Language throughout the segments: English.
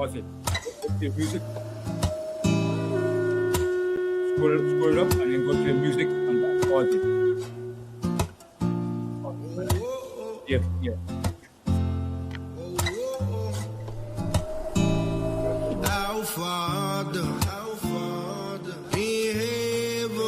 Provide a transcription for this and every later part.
Perfect. Go to your music. Scroll it up and then go to your music and pause it. Yeah, yeah. Our Father in heaven.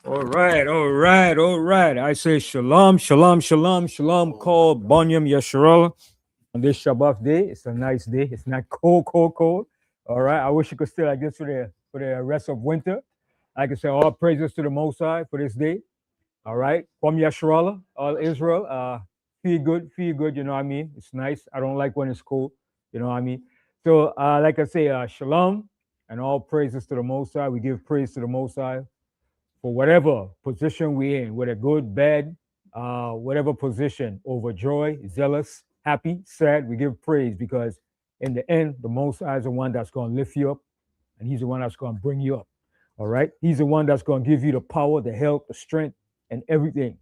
Right. All right. I say shalom, shalom, shalom, shalom. Call Banyamyan on this Shabbat day. It's a nice day. It's not cold. All right. I wish it could stay like this for the rest of winter. Like I said, all praises to the Most High for this day. All right. Kwam Yasharallah, all Israel. Feel good. You know what I mean? It's nice. I don't like when it's cold. You know what I mean? So, like I say, shalom and all praises to the Most High. We give praise to the Most High for whatever position we're in, whether good, bad, whatever position, overjoyed, zealous, happy, sad, we give praise because in the end, the Most High is the one that's going to lift you up and he's the one that's going to bring you up. All right. He's the one that's going to give you the power, the help, the strength, and everything.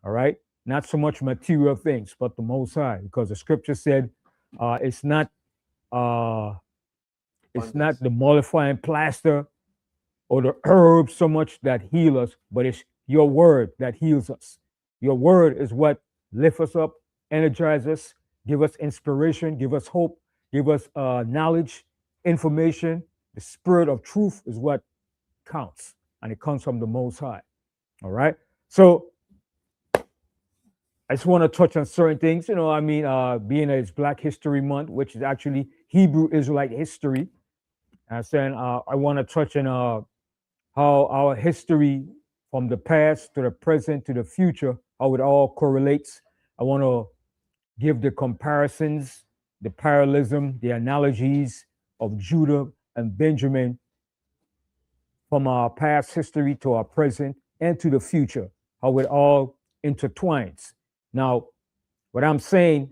All right. Not so much material things, but the Most High, because the scripture said it's not the mollifying plaster or the herbs so much that heal us, but it's your word that heals us. Your word is what lifts us up, energizes us, give us inspiration, give us hope, give us knowledge, information. The spirit of truth is what counts, and it comes from the Most High. All right. So I just want to touch on certain things. You know, I mean, being that it's Black History Month, which is actually Hebrew Israelite history. And saying I want to touch on how our history from the past to the present to the future, how it all correlates. I want to give the comparisons, the parallelism, the analogies of Judah and Benjamin from our past history to our present and to the future, how it all intertwines. Now, what I'm saying,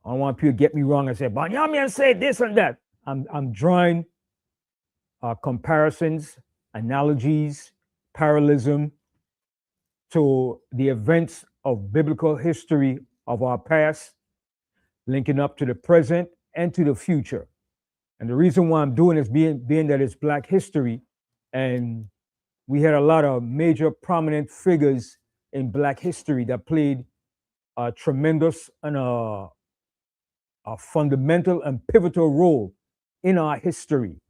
I don't want people to get me wrong and say, Banyamyan said this and that. I'm drawing comparisons, analogies, parallelism to the events of biblical history of our past, linking up to the present and to the future. And the reason why I'm doing this, being that it's Black history, and we had a lot of major prominent figures in Black history that played a tremendous and a fundamental and pivotal role in our history.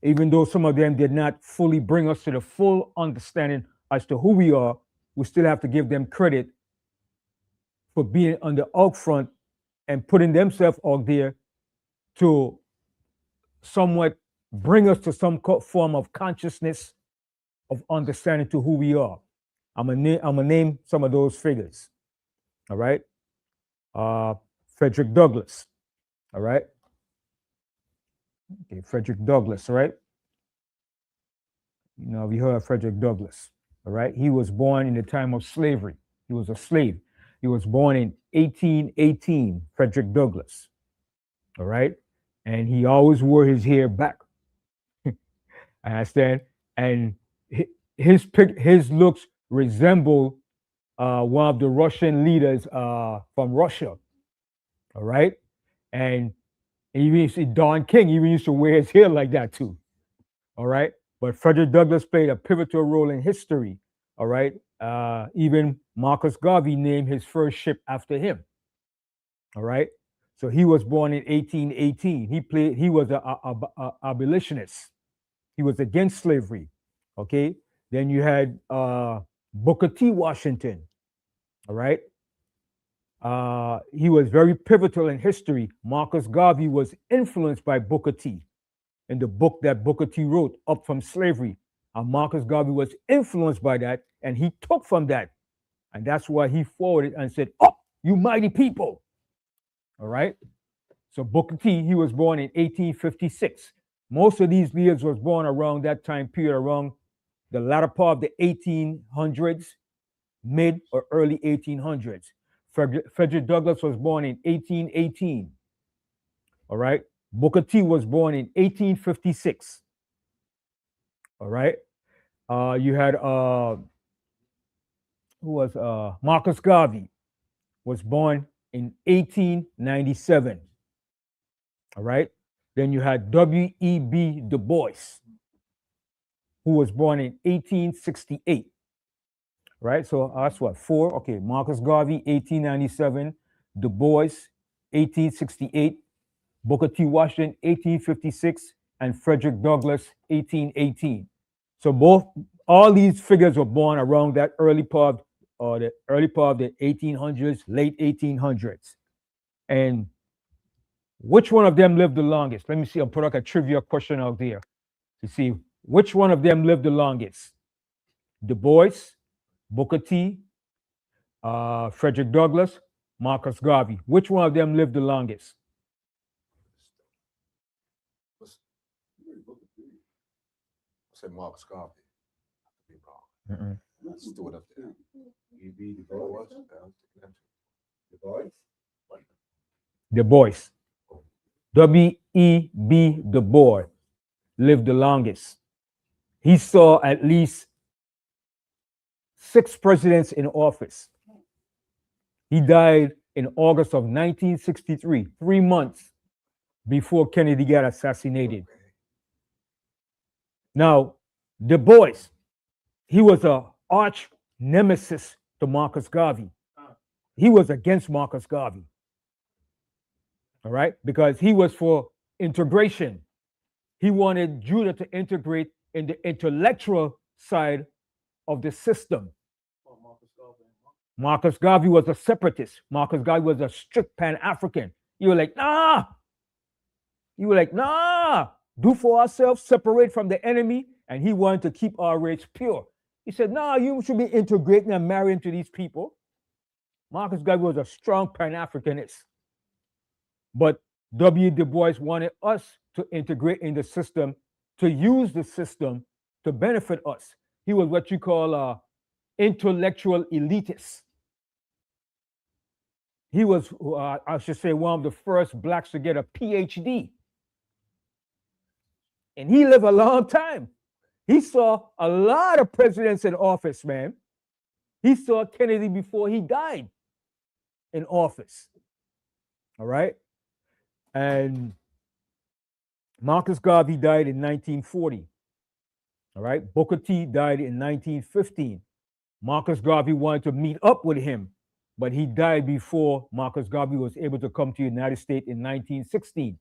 Even though some of them did not fully bring us to the full understanding as to who we are, we still have to give them credit for being on the out front and putting themselves out there to somewhat bring us to some form of consciousness of understanding to who we are. I'm gonna name some of those figures. All right. Frederick Douglass. All right. Okay, Frederick Douglass, right? You know, we heard of Frederick Douglass, all right? He was born in the time of slavery. He was a slave. He was born in 1818, Frederick Douglass, all right? And he always wore his hair back. I understand? And his looks resemble one of the Russian leaders from Russia, all right? And even you see Don King even used to wear his hair like that too, all right? But Frederick Douglass played a pivotal role in history, all right? Even Marcus Garvey named his first ship after him, all right? So he was born in 1818. He was an abolitionist. He was against slavery, okay? Then you had Booker T. Washington, all right? He was very pivotal in history. Marcus Garvey was influenced by Booker T. in the book that Booker T wrote, Up from Slavery. And Marcus Garvey was influenced by that, and he took from that. And that's why he forwarded and said, Up, you mighty people. All right? So Booker T, he was born in 1856. Most of these leaders was born around that time period, around the latter part of the 1800s, mid or early 1800s. Frederick Douglass was born in 1818. All right? Booker T was born in 1856. All right. You had who was Marcus Garvey was born in 1897. All right. Then you had W.E.B. Du Bois, who was born in 1868. Right. So that's what, four. Okay. Marcus Garvey, 1897. Du Bois, 1868. Booker T. Washington, 1856. And Frederick Douglass, 1818. So all these figures were born around that early part or the early part of the 1800s, late 1800s. And which one of them lived the longest? Let me see. I'll put like a trivia question out there to see which one of them lived the longest. Du Bois, Booker T, Frederick Douglass, Marcus Garvey. Which one of them lived the longest? I said Marcus Garvey. Mm-mm. Let's do it up there. E.B. Du Bois. Du Bois. W.E.B. Du Bois lived the longest. He saw at least 6 presidents in office. He died in August of 1963, 3 months before Kennedy got assassinated. Now, Du Bois, he was an arch nemesis to Marcus Garvey. He was against Marcus Garvey. All right? Because he was for integration. He wanted Judah to integrate in the intellectual side of the system. Marcus Garvey was a separatist. Marcus Garvey was a strict Pan-African. You were like, nah. You were like, nah. Do for ourselves, separate from the enemy. And he wanted to keep our race pure. He said, nah, you should be integrating and marrying to these people. Marcus Garvey was a strong Pan-Africanist. But W. Du Bois wanted us to integrate in the system, to use the system to benefit us. He was what you call intellectual elitist. He was, I should say, one of the first blacks to get a PhD. And he lived a long time. He saw a lot of presidents in office, man. He saw Kennedy before he died in office. All right? And Marcus Garvey died in 1940. All right? Booker T died in 1915. Marcus Garvey wanted to meet up with him, but he died before Marcus Garvey was able to come to the United States in 1916.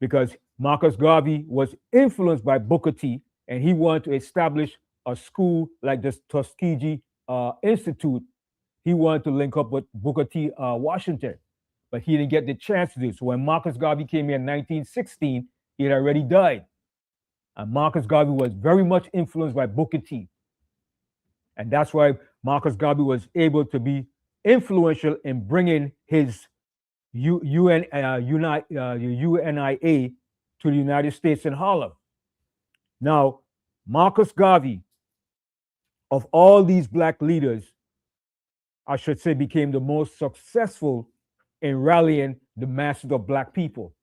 Because Marcus Garvey was influenced by Booker T, and he wanted to establish a school like the Tuskegee Institute. He wanted to link up with Booker T. Washington, but he didn't get the chance to do it. So when Marcus Garvey came here in 1916, he had already died. And Marcus Garvey was very much influenced by Booker T. And that's why Marcus Garvey was able to be influential in bringing his UNIA to the United States in Harlem. Now, Marcus Garvey, of all these black leaders, I should say, became the most successful in rallying the masses of black people.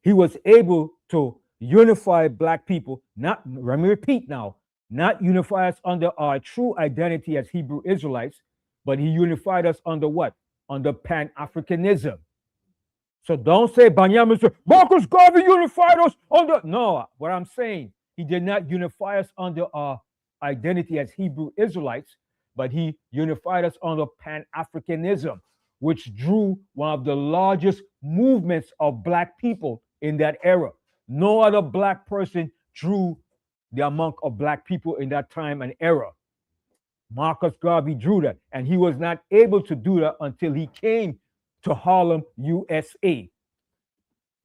He was able to unify black people, not, let me repeat now, not unify us under our true identity as Hebrew Israelites, but he unified us under what? Under Pan-Africanism. So don't say Banyamyan said, Marcus Garvey unified us under. No, what I'm saying, he did not unify us under our identity as Hebrew Israelites, but he unified us under Pan-Africanism, which drew one of the largest movements of black people in that era. No other black person drew the amount of black people in that time and era. Marcus Garvey drew that, and he was not able to do that until he came to Harlem, USA.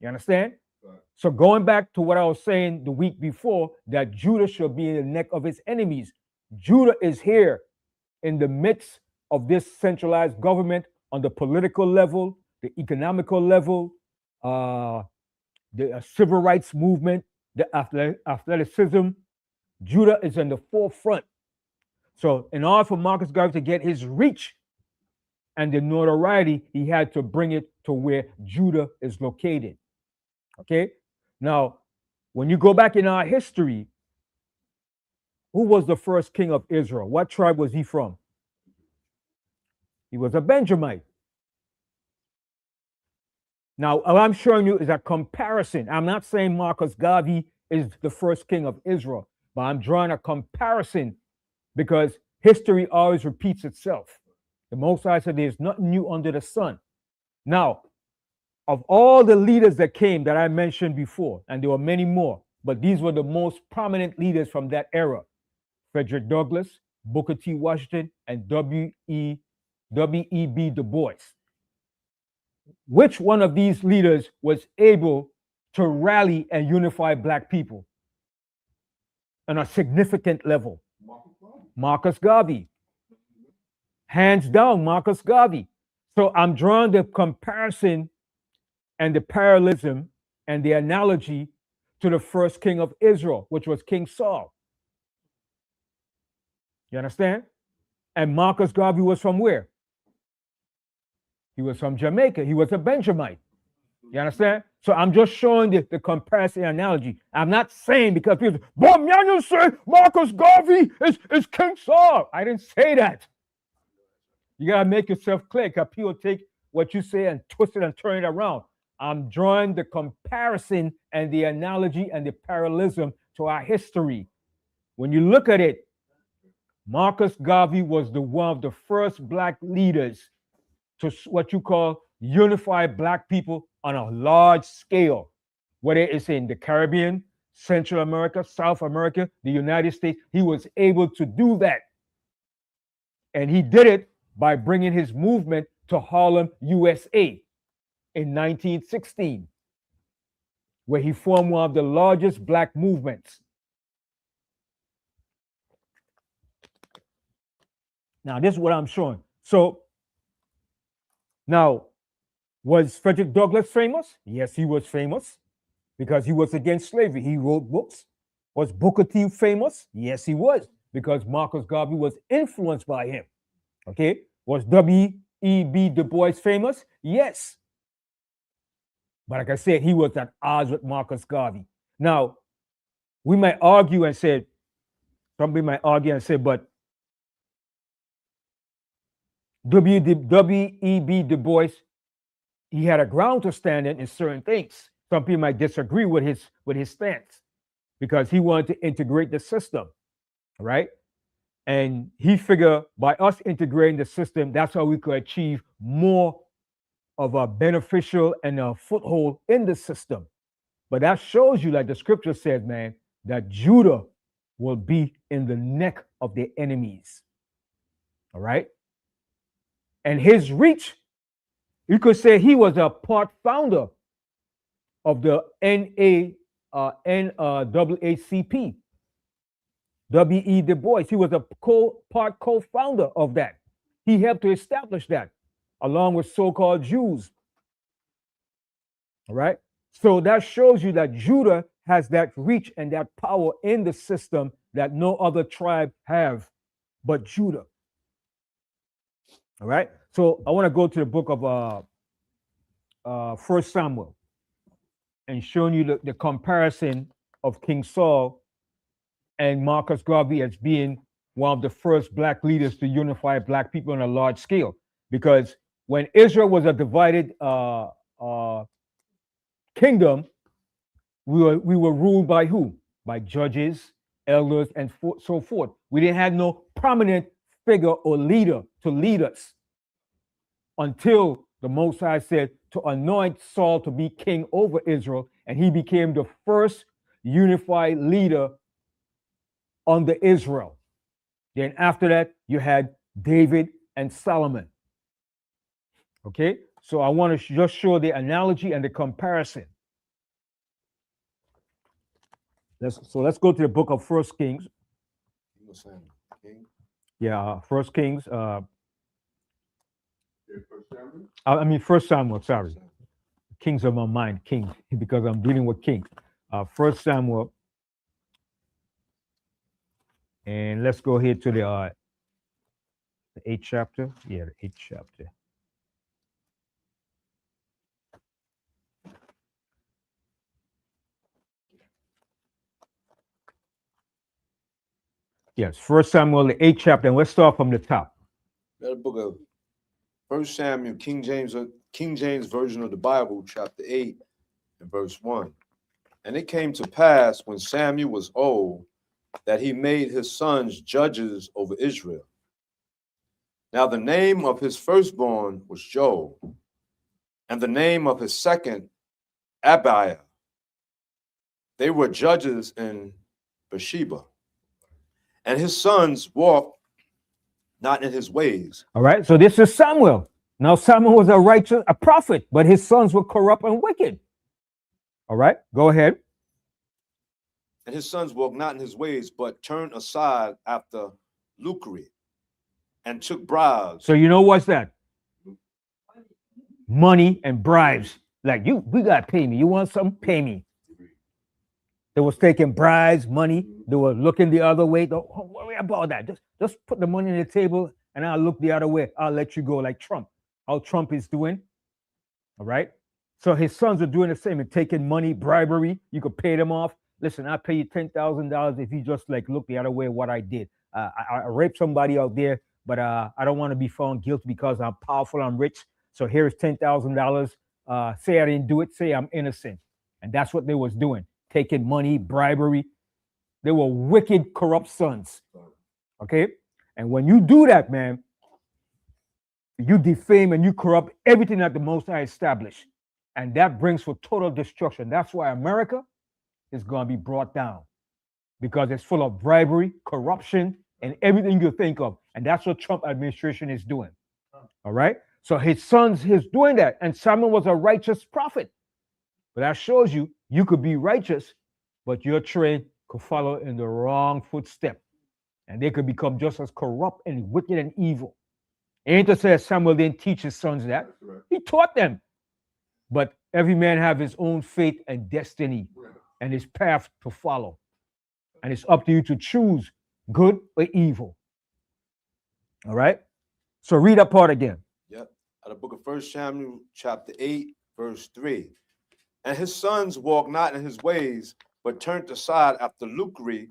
You understand? Right. So going back to what I was saying the week before, that Judah should be in the neck of his enemies. Judah is here in the midst of this centralized government on the political level, the economical level, the civil rights movement, the athleticism. Judah is in the forefront. So in order for Marcus Garvey to get his reach and the notoriety, he had to bring it to where Judah is located. Okay. Now, when you go back in our history, who was the first king of Israel? What tribe was he from? He was a Benjamite. Now, what I'm showing you is a comparison. I'm not saying Marcus Garvey is the first king of Israel, but I'm drawing a comparison because history always repeats itself. The Most High said there's nothing new under the sun. Now, of all the leaders that came that I mentioned before, and there were many more, but these were the most prominent leaders from that era: Frederick Douglass, Booker T. Washington, and W.E.B. Du Bois. Which one of these leaders was able to rally and unify Black people on a significant level? Marcus Garvey. Hands down, Marcus Garvey. So I'm drawing the comparison and the parallelism and the analogy to the first king of Israel, which was King Saul. You understand? And Marcus Garvey was from where? He was from Jamaica. He was a Benjamite. You understand? So I'm just showing the comparison analogy. I'm not saying because people, Banyamyan say Marcus Garvey is King Saul. I didn't say that. You gotta make yourself clear because people take what you say and twist it and turn it around. I'm drawing the comparison and the analogy and the parallelism to our history. When you look at it, Marcus Garvey was one of the first Black leaders to what you call unify Black people on a large scale, whether it's in the Caribbean, Central America, South America, the United States. He was able to do that. And he did it by bringing his movement to Harlem, USA in 1916, where he formed one of the largest Black movements. Now, this is what I'm showing. So, now, was Frederick Douglass famous? Yes, he was famous because he was against slavery. He wrote books. Was Booker T famous? Yes, he was because Marcus Garvey was influenced by him. Okay. Was W.E.B. Du Bois famous? Yes. But like I said, he was at odds with Marcus Garvey. Now, we might argue and say, somebody might argue and say, but W.E.B. Du Bois, he had a ground to stand in certain things. Some people might disagree with his stance because he wanted to integrate the system, right? And he figured by us integrating the system, that's how we could achieve more of a beneficial and a foothold in the system. But that shows you, like the scripture says, man, that Judah will be in the neck of their enemies. All right. And his reach, you could say he was a part founder of the NAACP, W.E. Du Bois. He was a part co-founder of that. He helped to establish that, along with so-called Jews. All right. So that shows you that Judah has that reach and that power in the system that no other tribe have but Judah. All right. So I want to go to the book of 1 Samuel and showing you the comparison of King Saul and Marcus Garvey as being one of the first Black leaders to unify Black people on a large scale. Because when Israel was a divided kingdom, we were ruled by who? By judges, elders, and so forth. We didn't have no prominent figure or leader to lead us until the Most High said to anoint Saul to be king over Israel, and he became the first unified leader under Israel. Then after that, you had David and Solomon. Okay, so I want to just show the analogy and the comparison. Let's go to the book of First Kings. You were saying king? Yeah, First Kings. First Samuel? First Samuel. Sorry, Kings of my mind, King, because I'm dealing with kings. First Samuel, and let's go here to the 8th chapter. Yeah, the 8th chapter. Yes, 1 Samuel, the 8th chapter, and let's start from the top. That book of 1 Samuel, King James Version of the Bible, chapter 8 and verse 1. And it came to pass when Samuel was old that he made his sons judges over Israel. Now the name of his firstborn was Joel, and the name of his second, Abiah. They were judges in Beersheba. And his sons walked not in his ways. All right, so this is Samuel. Now Samuel was a prophet, but his sons were corrupt and wicked. All right, go ahead. And his sons walked not in his ways, but turned aside after lucre and took bribes. So you know what's that? Money and bribes. Like, we gotta pay me. You want something? Pay me. They was taking bribes, money. They were looking the other way. Don't worry about that. Just put the money on the table and I'll look the other way. I'll let you go, like Trump. How Trump is doing. All right. So his sons are doing the same and taking money, bribery. You could pay them off. Listen, I'll pay you $10,000 if you just like look the other way what I did. I raped somebody out there, but I don't want to be found guilty because I'm powerful, I'm rich. So here's $10,000. Say I didn't do it. Say I'm innocent. And that's what they was doing. Taking money, bribery. They were wicked, corrupt sons. Okay? And when you do that, man, you defame and you corrupt everything that the Most High established. And that brings for total destruction. That's why America is going to be brought down. Because it's full of bribery, corruption, and everything you think of. And that's what Trump administration is doing. All right? So his sons is doing that. And Samuel was a righteous prophet. But that shows you could be righteous, but your train could follow in the wrong footstep. And they could become just as corrupt and wicked and evil. Ain't to say Samuel didn't teach his sons that. He taught them. But every man have his own fate and destiny and his path to follow. And it's up to you to choose good or evil. All right? So read that part again. Yep. Out of the book of 1 Samuel, chapter 8, verse 3. And his sons walked not in his ways, but turned aside after lucre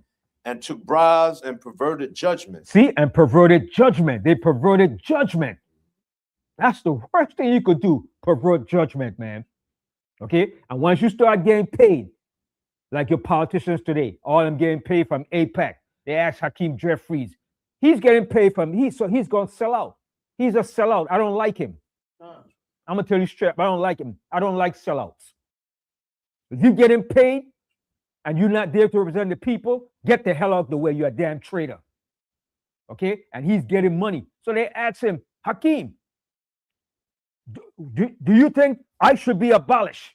and took bribes and perverted judgment. See, and perverted judgment. They perverted judgment. That's the worst thing you could do, pervert judgment, man. Okay? And once you start getting paid, like your politicians today, all of them getting paid from APAC. They ask Hakeem Jeffries. He's getting paid from, so he's going to sell out. He's a sellout. I don't like him. I'm going to tell you straight up, I don't like him. I don't like sellouts. If you're getting paid and you're not there to represent the people, get the hell out of the way. You're a damn traitor. Okay? And he's getting money. So they asked him, Hakeem, do you think I should be abolished?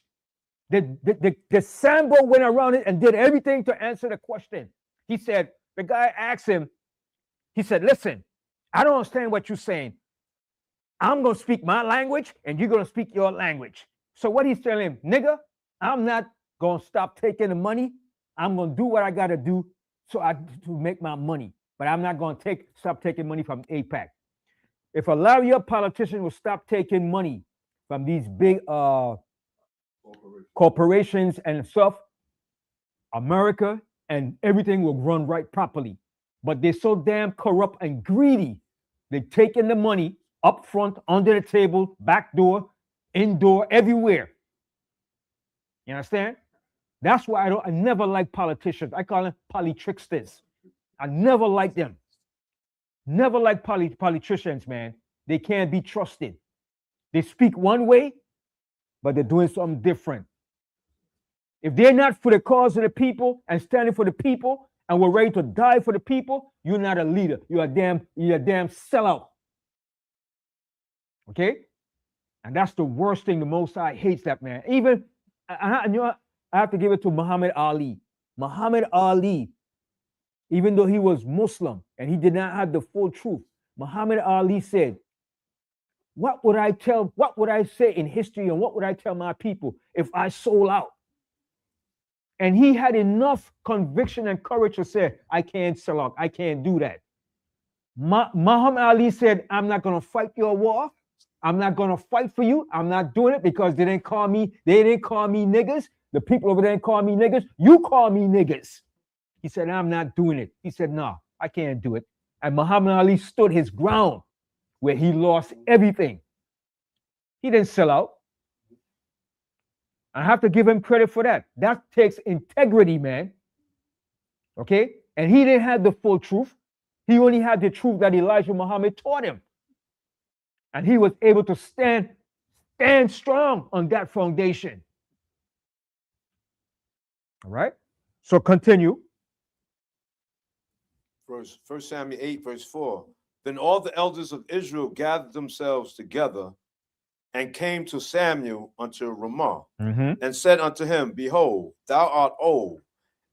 The Sambo went around it and did everything to answer the question. He said, the guy asked him, he said, listen, I don't understand what you're saying. I'm going to speak my language and you're going to speak your language. So what he's telling him, nigga, I'm not going to stop taking the money. I'm going to do what I got to do to make my money. But I'm not going to stop taking money from APAC. If a lot of your politicians will stop taking money from these big corporations and stuff, America and everything will run right properly. But they're so damn corrupt and greedy. They're taking the money up front, under the table, back door, indoor, everywhere. You understand? That's why I never like politicians. I call them polytricksters. I never like them. Never like politicians, man. They can't be trusted. They speak one way, but they're doing something different. If they're not for the cause of the people and standing for the people and we're ready to die for the people, you're not a leader. You're a damn sellout. Okay? And that's the worst thing. The Most High hates that, man. Even, I have to give it to Muhammad Ali. Muhammad Ali, even though he was Muslim and he did not have the full truth, Muhammad Ali said, what would I say in history and what would I tell my people if I sold out? And he had enough conviction and courage to say, I can't sell out. I can't do that. Muhammad Ali said, I'm not going to fight your war. I'm not going to fight for you. I'm not doing it because they didn't call me niggas. The people over there didn't call me niggas. You call me niggas. He said, I'm not doing it. He said, no, I can't do it. And Muhammad Ali stood his ground where he lost everything. He didn't sell out. I have to give him credit for that. That takes integrity, man. Okay? And he didn't have the full truth. He only had the truth that Elijah Muhammad taught him. And he was able to stand strong on that foundation. All right? So continue. First Samuel 8, verse 4. Then all the elders of Israel gathered themselves together and came to Samuel unto Ramah, and said unto him, Behold, thou art old,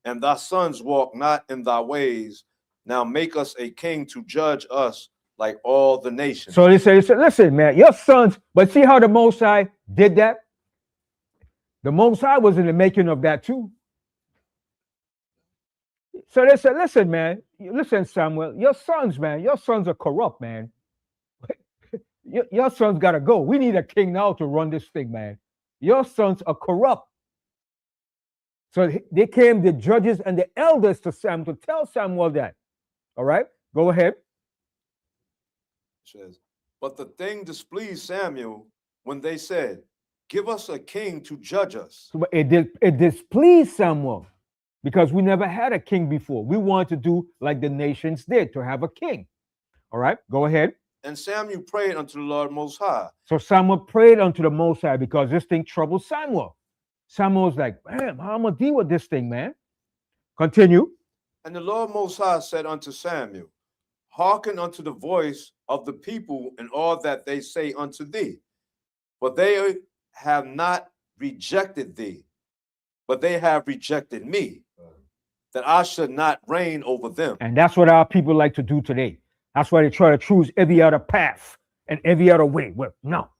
and thy sons walk not in thy ways. Now make us a king to judge us like all the nations. So they said, listen, man, your sons, but see how the Most High did that? The Most High was in the making of that too. So they said, listen, man, listen, Samuel, your sons are corrupt, man. Your sons got to go. We need a king now to run this thing, man. Your sons are corrupt. So they came, the judges and the elders, to Samuel to tell Samuel that. All right, go ahead. It says, but the thing displeased Samuel when they said, give us a king to judge us. So it displeased Samuel because we never had a king before. We wanted to do like the nations did, to have a king. All right, go ahead. And Samuel prayed unto the Lord Most High. So Samuel prayed unto the Most High because this thing troubled Samuel. Samuel's like, man, how am I going to deal with this thing, man? Continue. And the Lord Most High said unto Samuel, hearken unto the voice of the people in all that they say unto thee. For they have not rejected thee, but they have rejected me, that I should not reign over them. And that's what our people like to do today. That's why they try to choose every other path and every other way. Well, no,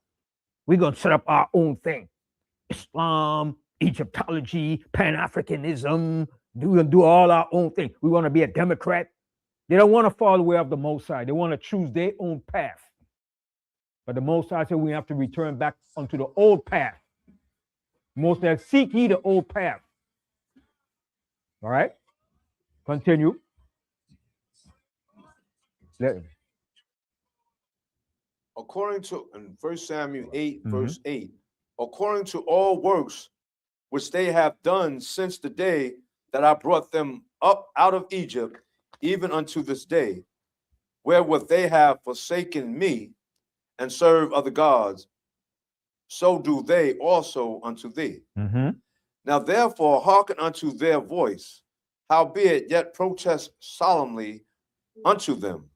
we're going to set up our own thing. Islam, Egyptology, Pan-Africanism. We're going to do all our own thing. We want to be a Democrat. They don't want to follow the way of the Most High. They want to choose their own path. But the Most High said we have to return back onto the old path. Most High, seek ye the old path. All right? Continue. According to in 1 Samuel 8, verse 8, according to all works which they have done since the day that I brought them up out of Egypt, even unto this day, wherewith they have forsaken me and served other gods, so do they also unto thee. Now therefore hearken unto their voice, howbeit yet protest solemnly unto them,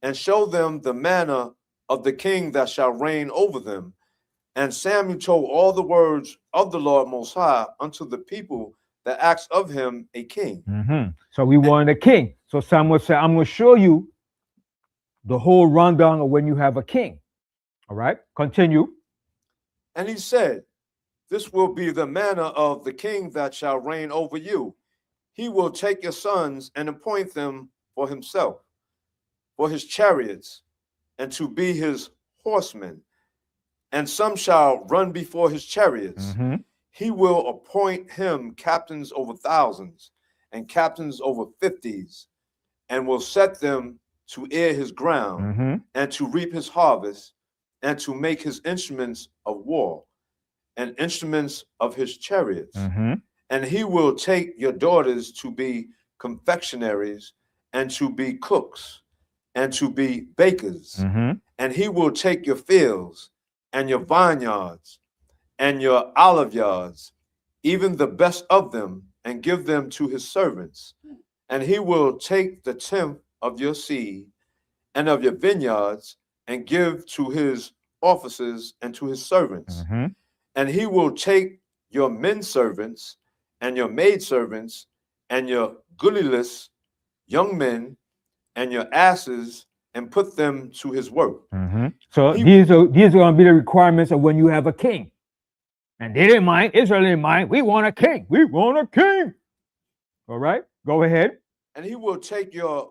and show them the manner of the king that shall reign over them. And Samuel told all the words of the Lord Most High unto the people that asked of him a king. So we wanted a king. So Samuel said, I'm going to show you the whole rundown of when you have a king. All right, continue. And he said, this will be the manner of the king that shall reign over you. He will take your sons and appoint them for himself, for his chariots, and to be his horsemen. And some shall run before his chariots. He will appoint him captains over thousands and captains over fifties, and will set them to ear his ground and to reap his harvest, and to make his instruments of war and instruments of his chariots. And he will take your daughters to be confectionaries, and to be cooks, and to be bakers. And he will take your fields and your vineyards and your olive yards, even the best of them, and give them to his servants. And he will take the tenth of your seed and of your vineyards, and give to his officers and to his servants. And he will take your men servants and your maid servants and your goodless young men and your asses, and put them to his work. So these are going to be the requirements of when you have a king. And they didn't mind. Israel didn't mind. We want a king. We want a king. All right, go ahead. And he will take your,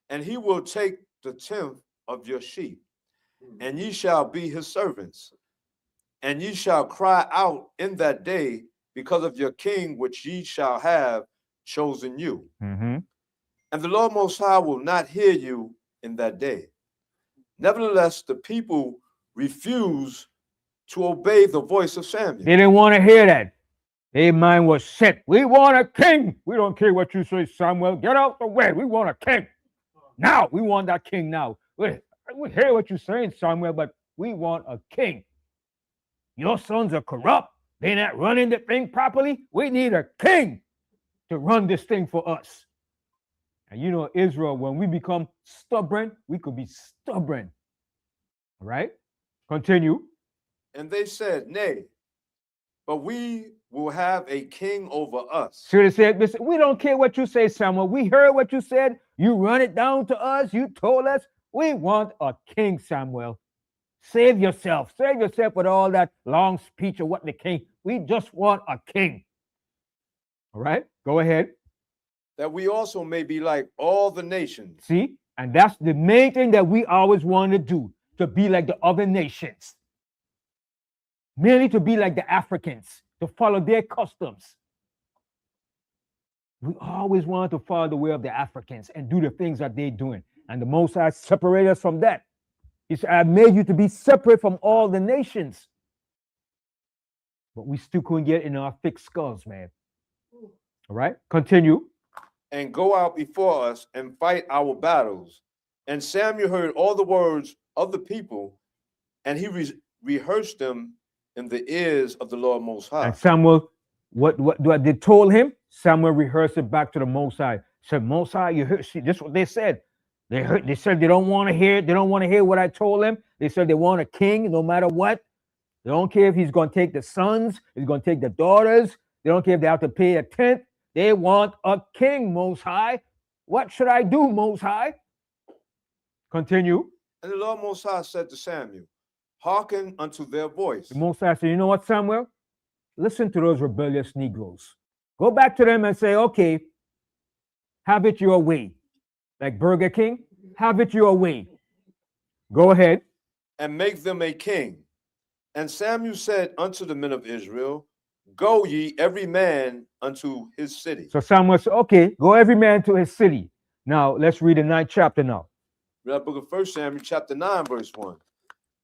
and he will take the tenth of your sheep, and ye shall be his servants. And ye shall cry out in that day because of your king, which ye shall have chosen you. And the Lord Most High will not hear you in that day. Nevertheless, the people refused to obey the voice of Samuel. They didn't want to hear that. Their mind was set. We want a king. We don't care what you say, Samuel. Get out the way. We want a king. Now, we want that king now. We hear what you're saying, Samuel, but we want a king. Your sons are corrupt. They're not running the thing properly. We need a king to run this thing for us. And you know, Israel, when we become stubborn, we could be stubborn. All right? Continue. And they said, Nay, but we will have a king over us. So they said, we don't care what you say, Samuel. We heard what you said. You run it down to us. You told us we want a king, Samuel. Save yourself. Save yourself with all that long speech of what the king. We just want a king. All right? Go ahead. That we also may be like all the nations. See? And that's the main thing that we always want to do, to be like the other nations. Merely to be like the Africans, to follow their customs. We always want to follow the way of the Africans and do the things that they're doing. And the Most High separate us from that. He said, I made you to be separate from all the nations. But we still couldn't get in our thick skulls, man. All right, continue. And go out before us and fight our battles. And Samuel heard all the words of the people, and he rehearsed them in the ears of the Lord Most High. And Samuel, what they told him, Samuel rehearsed it back to the Most High. Said, Most High, you heard? See, this is what they said. They said they don't want to hear. They don't want to hear what I told them. They said they want a king, no matter what. They don't care if he's going to take the sons. He's going to take the daughters. They don't care if they have to pay a tenth. They want a king, Most High. What should I do, Most High? Continue. And the Lord Most High said to Samuel, hearken unto their voice. The Most High said, you know what, Samuel? Listen to those rebellious Negroes. Go back to them and say, okay, have it your way. Like Burger King, have it your way. Go ahead. And make them a king. And Samuel said unto the men of Israel, go ye every man unto his city. So Samuel said, okay, go every man to his city. Now, let's read the 9th chapter now. Read the book of 1 Samuel, chapter 9, verse 1.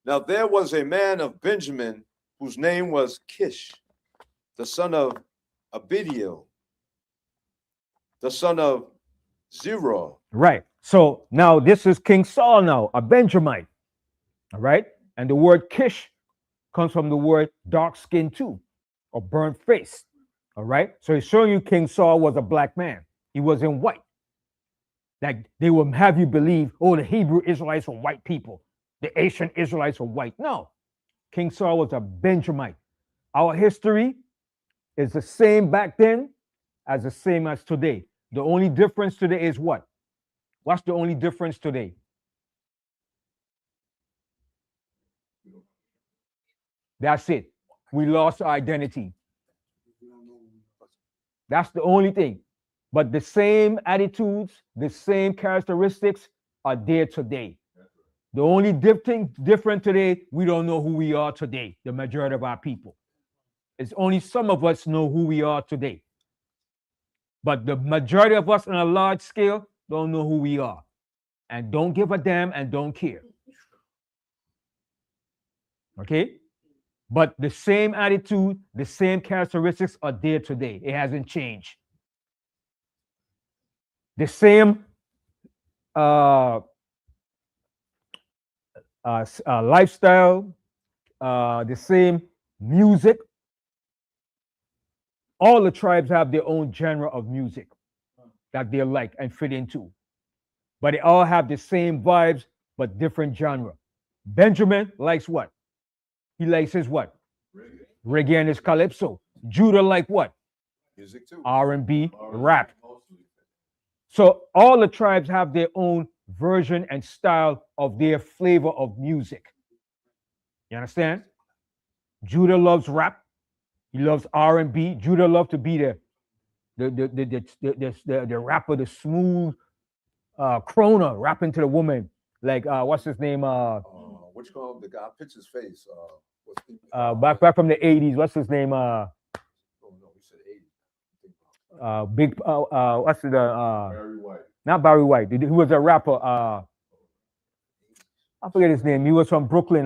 Now there was a man of Benjamin whose name was Kish, the son of Abidiel, the son of Zerah. Right. So now this is King Saul now, a Benjamite. All right. And the word Kish comes from the word dark skin too, or burnt face. All right. So he's showing you King Saul was a black man. He was in white. Like they will have you believe, oh, the Hebrew Israelites were white people. The Asian Israelites were white. No. King Saul was a Benjamite. Our history is the same back then as the same as today. The only difference today is what? What's the only difference today? That's it. We lost our identity. That's the only thing. But the same attitudes, the same characteristics are there today. The only different today, we don't know who we are today, the majority of our people. It's only some of us know who we are today. But the majority of us on a large scale don't know who we are and don't give a damn and don't care. Okay? But the same attitude, the same characteristics are there today. It hasn't changed. The same lifestyle, the same music. All the tribes have their own genre of music that they like and fit into. But they all have the same vibes, but different genre. Benjamin likes what? He likes his what? Reggae and his calypso. Judah like what? Music too. R&B, rap. So all the tribes have their own version and style of their flavor of music. You understand? Judah loves rap. He loves R&B. Judah loves to be the rapper, the smooth crooner rapping to the woman. Like what's his name? What you call him? The guy pitch his face. Back from the 80s. What's his name? Oh no, he said 80. Big what's the Very white. Not Barry White. He was a rapper. I forget his name. He was from Brooklyn.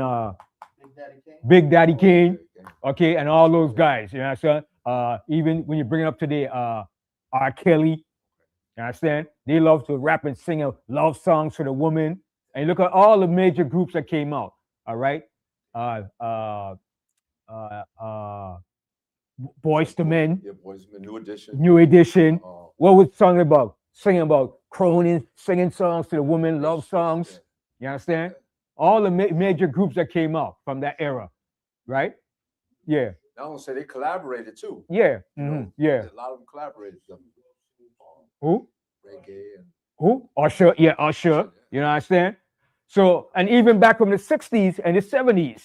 Big Daddy Kane. Okay, and all those guys. You know what I'm saying? Even when you bring it up today, R. Kelly. You understand? They love to rap and sing love songs for the woman. And you look at all the major groups that came out. All right. Boys to Men. Yeah, Boys to Men, New Edition. New Edition. What was song about? Singing about croning, singing songs to the women, love songs. You understand? All the major groups that came out from that era, right? Yeah. I don't say they collaborated too. Yeah. Yeah. A lot of them collaborated. Who? Reggae and who? Usher. Yeah, Usher. You know what I'm saying? So, and even back from the 60s and the 70s,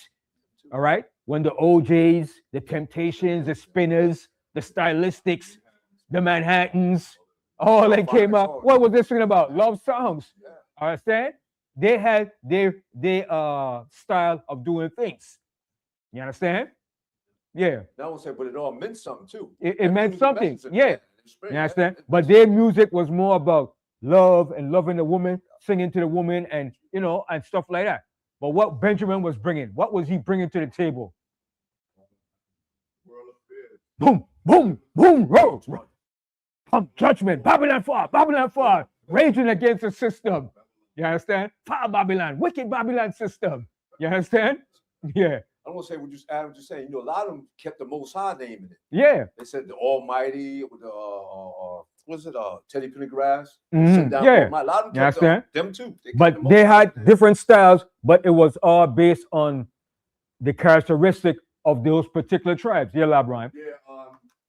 all right, when the OJs, the Temptations, the Spinners, the Stylistics, the Manhattans, all that came out. What was this thing about? Love songs. Understand? They had their style of doing things. You understand? Yeah. I won't say, but it all meant something too. It meant something. Yeah. You understand? But their music was more about love and loving the woman, singing to the woman, and and stuff like that. But what Benjamin was bringing, what was he bringing to the table? Boom, boom, boom, roll. Judgment, Babylon fall, raging against the system. You understand? Fire Babylon, wicked Babylon system. You understand? Yeah. I don't want to say what Adam just saying. A lot of them kept the Most High name in it. Yeah. They said the Almighty, what's it? Teddy Pendergrass. Yeah. A lot of them kept them too. But they had different styles, but it was all based on the characteristic of those particular tribes. Yeah, Labraham. Yeah,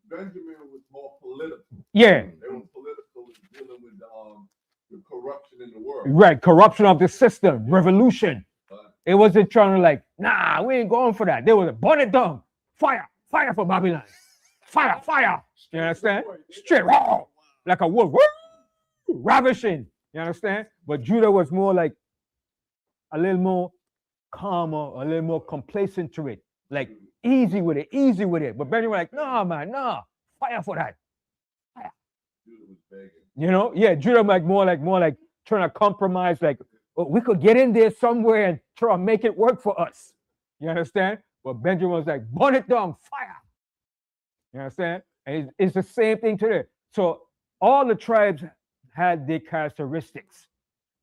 Benjamin was more political. Yeah. They were political, dealing with the corruption in the world. Right, corruption of the system, revolution. It wasn't trying to nah, we ain't going for that. They was burn it down. Fire for Babylon. Fire. You understand? Straight, raw, like a wolf, ravishing. You understand? But Judah was more like a little more calmer, a little more complacent to it. Like easy with it. But Benjamin was like, nah, man, nah. Fire for that. Fire. Judah was begging. Judah more like trying to compromise, we could get in there somewhere and try to make it work for us. You understand? But Benjamin was like, burn it down, fire. You understand? And it's the same thing today. So all the tribes had their characteristics.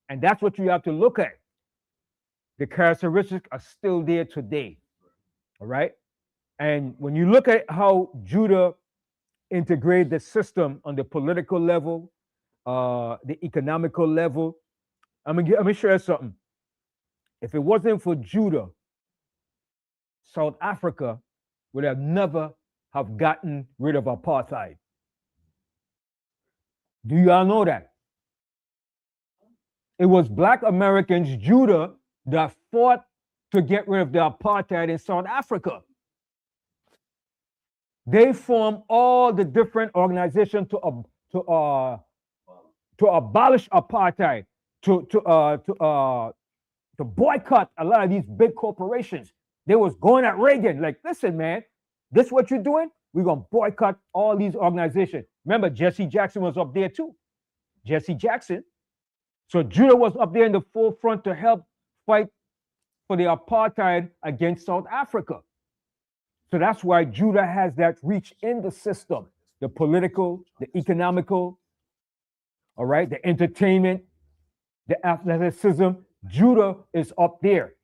And that's what you have to look at. The characteristics are still there today. All right? And when you look at how Judah integrated the system on the political level, the economical level, I'm gonna share something. If it wasn't for Judah, South Africa would have never have gotten rid of apartheid. Do y'all know that? It was Black Americans, Judah, that fought to get rid of the apartheid in South Africa. They formed all the different organizations to abolish apartheid. To boycott a lot of these big corporations. They was going at Reagan, like, listen, man, this what you're doing? We're going to boycott all these organizations. Remember, Jesse Jackson was up there too. Jesse Jackson. So Judah was up there in the forefront to help fight for the apartheid against South Africa. So that's why Judah has that reach in the system, the political, the economical, all right, the entertainment, the athleticism. Judah is up there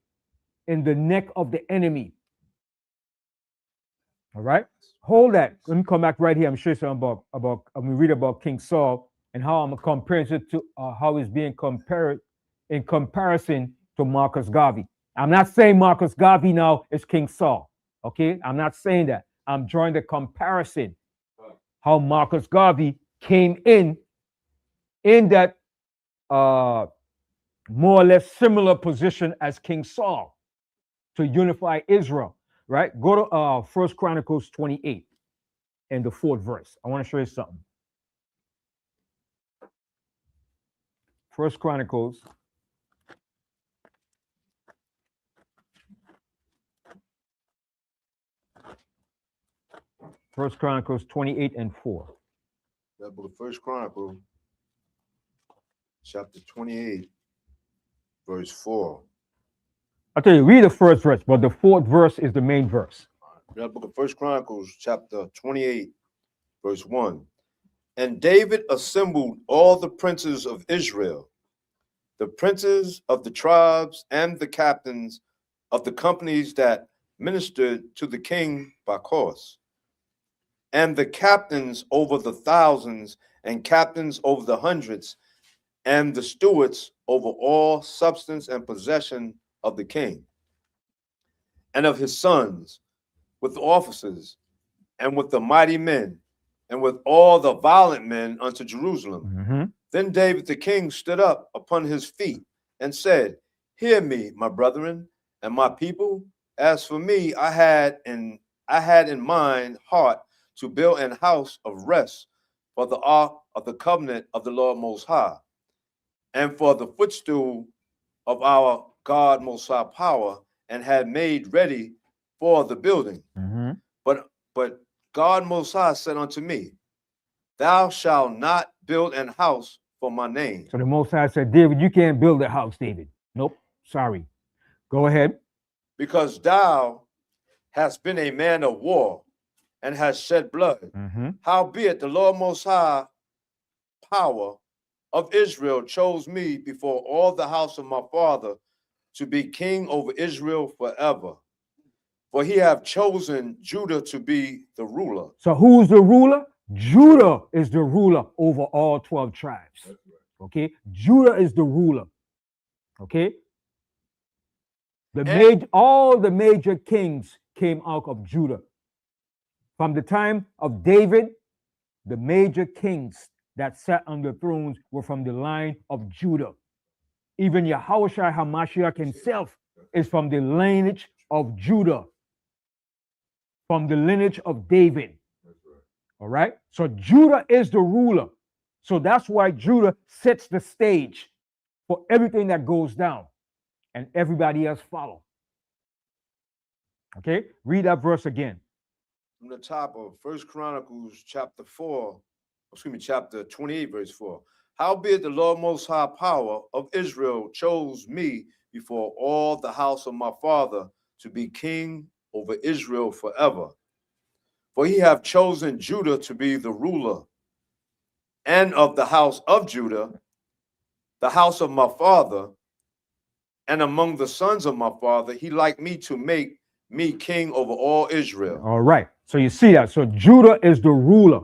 in the neck of the enemy. All right? Hold that. Let me come back right here. I'm sure something about I'm gonna read about King Saul and how I'm comparing it to how it's being compared in comparison to Marcus Garvey. I'm not saying Marcus Garvey now is King Saul. Okay? I'm not saying that. I'm drawing the comparison. How Marcus Garvey came in that more or less similar position as King Saul to unify Israel, right? Go to 1 Chronicles 28 and the 4th verse. I want to show you something. 1 Chronicles 28 and 4. That book of 1 Chronicles. chapter 28, verse 4. I tell you, read the first verse, but the fourth verse is the main verse. The book of First Chronicles, chapter 28, verse 1. And David assembled all the princes of Israel, the princes of the tribes, and the captains of the companies that ministered to the king by course, and the captains over the thousands, and captains over the hundreds, and the stewards over all substance and possession of the king, and of his sons, with officers, and with the mighty men, and with all the violent men unto Jerusalem. Mm-hmm. Then David the king stood up upon his feet and said, Hear me, my brethren, and my people. As for me, I had in mind heart to build an house of rest for the ark of the covenant of the Lord Most High, and for the footstool of our God Most High power, and had made ready for the building. Mm-hmm. But God Most High said unto me, Thou shalt not build an house for my name. So the Most High said, David, you can't build a house, David. Nope, sorry. Go ahead. Because thou hast been a man of war and hast shed blood. Mm-hmm. Howbeit the Lord Most High power of Israel chose me before all the house of my father to be king over Israel forever. For he have chosen Judah to be the ruler. So who's the ruler? Judah is the ruler over all 12 tribes. Okay? Judah is the ruler. Okay? All the major kings came out of Judah. From the time of David, the major kings that sat on the thrones were from the line of Judah. Even Yahushua HaMashiach himself is from the lineage of Judah, from the lineage of David. All right? So Judah is the ruler. So that's why Judah sets the stage for everything that goes down, and everybody else follow. Okay? Read that verse again. From the top of First Chronicles chapter 28, verse 4. Howbeit the Lord Most High power of Israel chose me before all the house of my father to be king over Israel forever. For he have chosen Judah to be the ruler, and of the house of Judah, the house of my father, and among the sons of my father, he liked me to make me king over all Israel. All right. So you see that. So Judah is the ruler.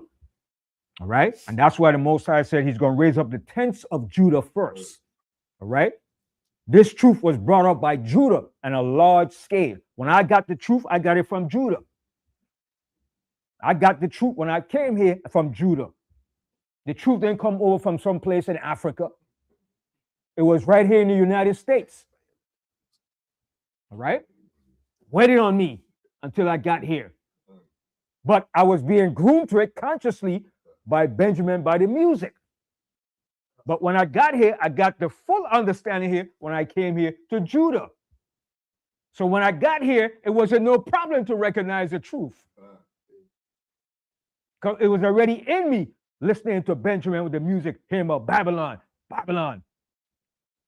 All right. And that's why the Most High said he's going to raise up the tents of Judah first. All right. This truth was brought up by Judah on a large scale. When I got the truth, I got it from Judah. I got the truth when I came here from Judah. The truth didn't come over from someplace in Africa. It was right here in the United States. All right? Waiting on me until I got here. But I was being groomed to it consciously by Benjamin, by the music. But when I got here, I got the full understanding here when I came here to Judah. So when I got here, it wasn't no problem to recognize the truth. Because it was already in me, listening to Benjamin with the music, hearing about Babylon, Babylon.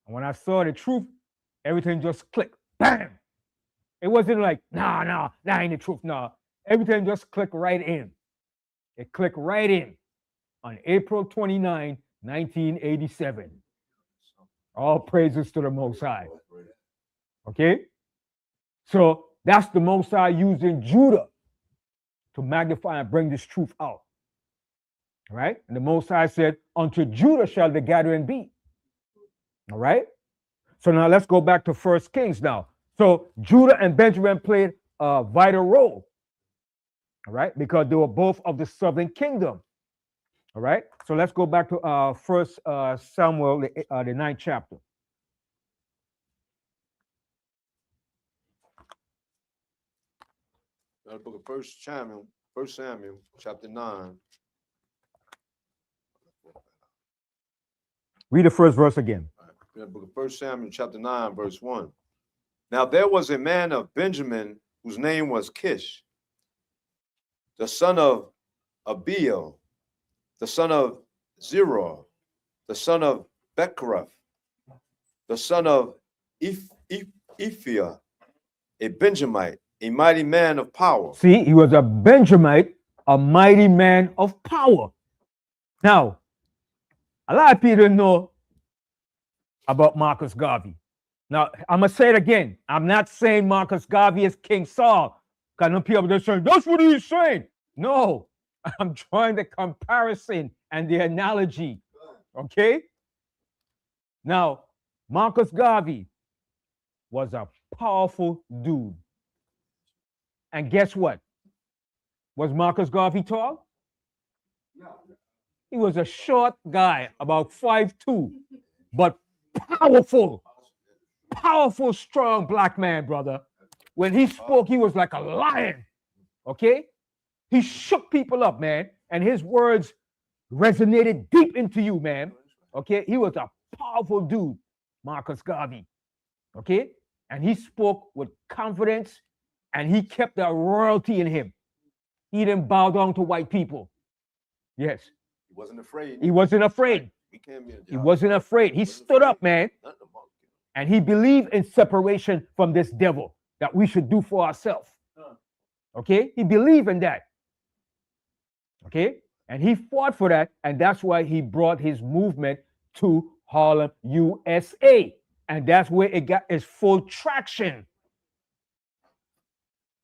And when I saw the truth, everything just clicked. Bam! It wasn't like, nah, that ain't the truth. Nah. Everything just clicked right in. It clicked right in on April 29, 1987. All praises to the Most High. Okay? So that's the Most High using Judah to magnify and bring this truth out. All right? And the Most High said, unto Judah shall the gathering be. All right? So now let's go back to 1 Kings now. So Judah and Benjamin played a vital role. All right? Because they were both of the southern kingdom. All right? So let's go back to 1 Samuel, the 9th chapter. The book of 1 Samuel, chapter 9. Read the first verse again. The book of 1 Samuel, chapter 9, verse 1. Now there was a man of Benjamin whose name was Kish, the son of Abiel, the son of Zerah, the son of Bechorath, the son of Ephia, a Benjamite, a mighty man of power. See, he was a Benjamite, a mighty man of power. Now, a lot of people know about Marcus Garvey. Now, I'm going to say it again. I'm not saying Marcus Garvey is King Saul. Because no people are saying, that's what he's saying. No, I'm drawing the comparison and the analogy. Okay? Now, Marcus Garvey was a powerful dude. And guess what? Was Marcus Garvey tall? He was a short guy, about 5'2", but powerful, strong black man, brother. When he spoke, he was like a lion, okay? He shook people up, man, and his words resonated deep into you, man, okay? He was a powerful dude, Marcus Garvey, okay? And he spoke with confidence, and he kept that royalty in him. He didn't bow down to white people. Yes. He wasn't afraid. He wasn't afraid. He wasn't afraid. He stood up, man. And he believed in separation from this devil that we should do for ourselves. Okay? He believed in that. Okay? And he fought for that. And that's why he brought his movement to Harlem, USA. And that's where it got its full traction.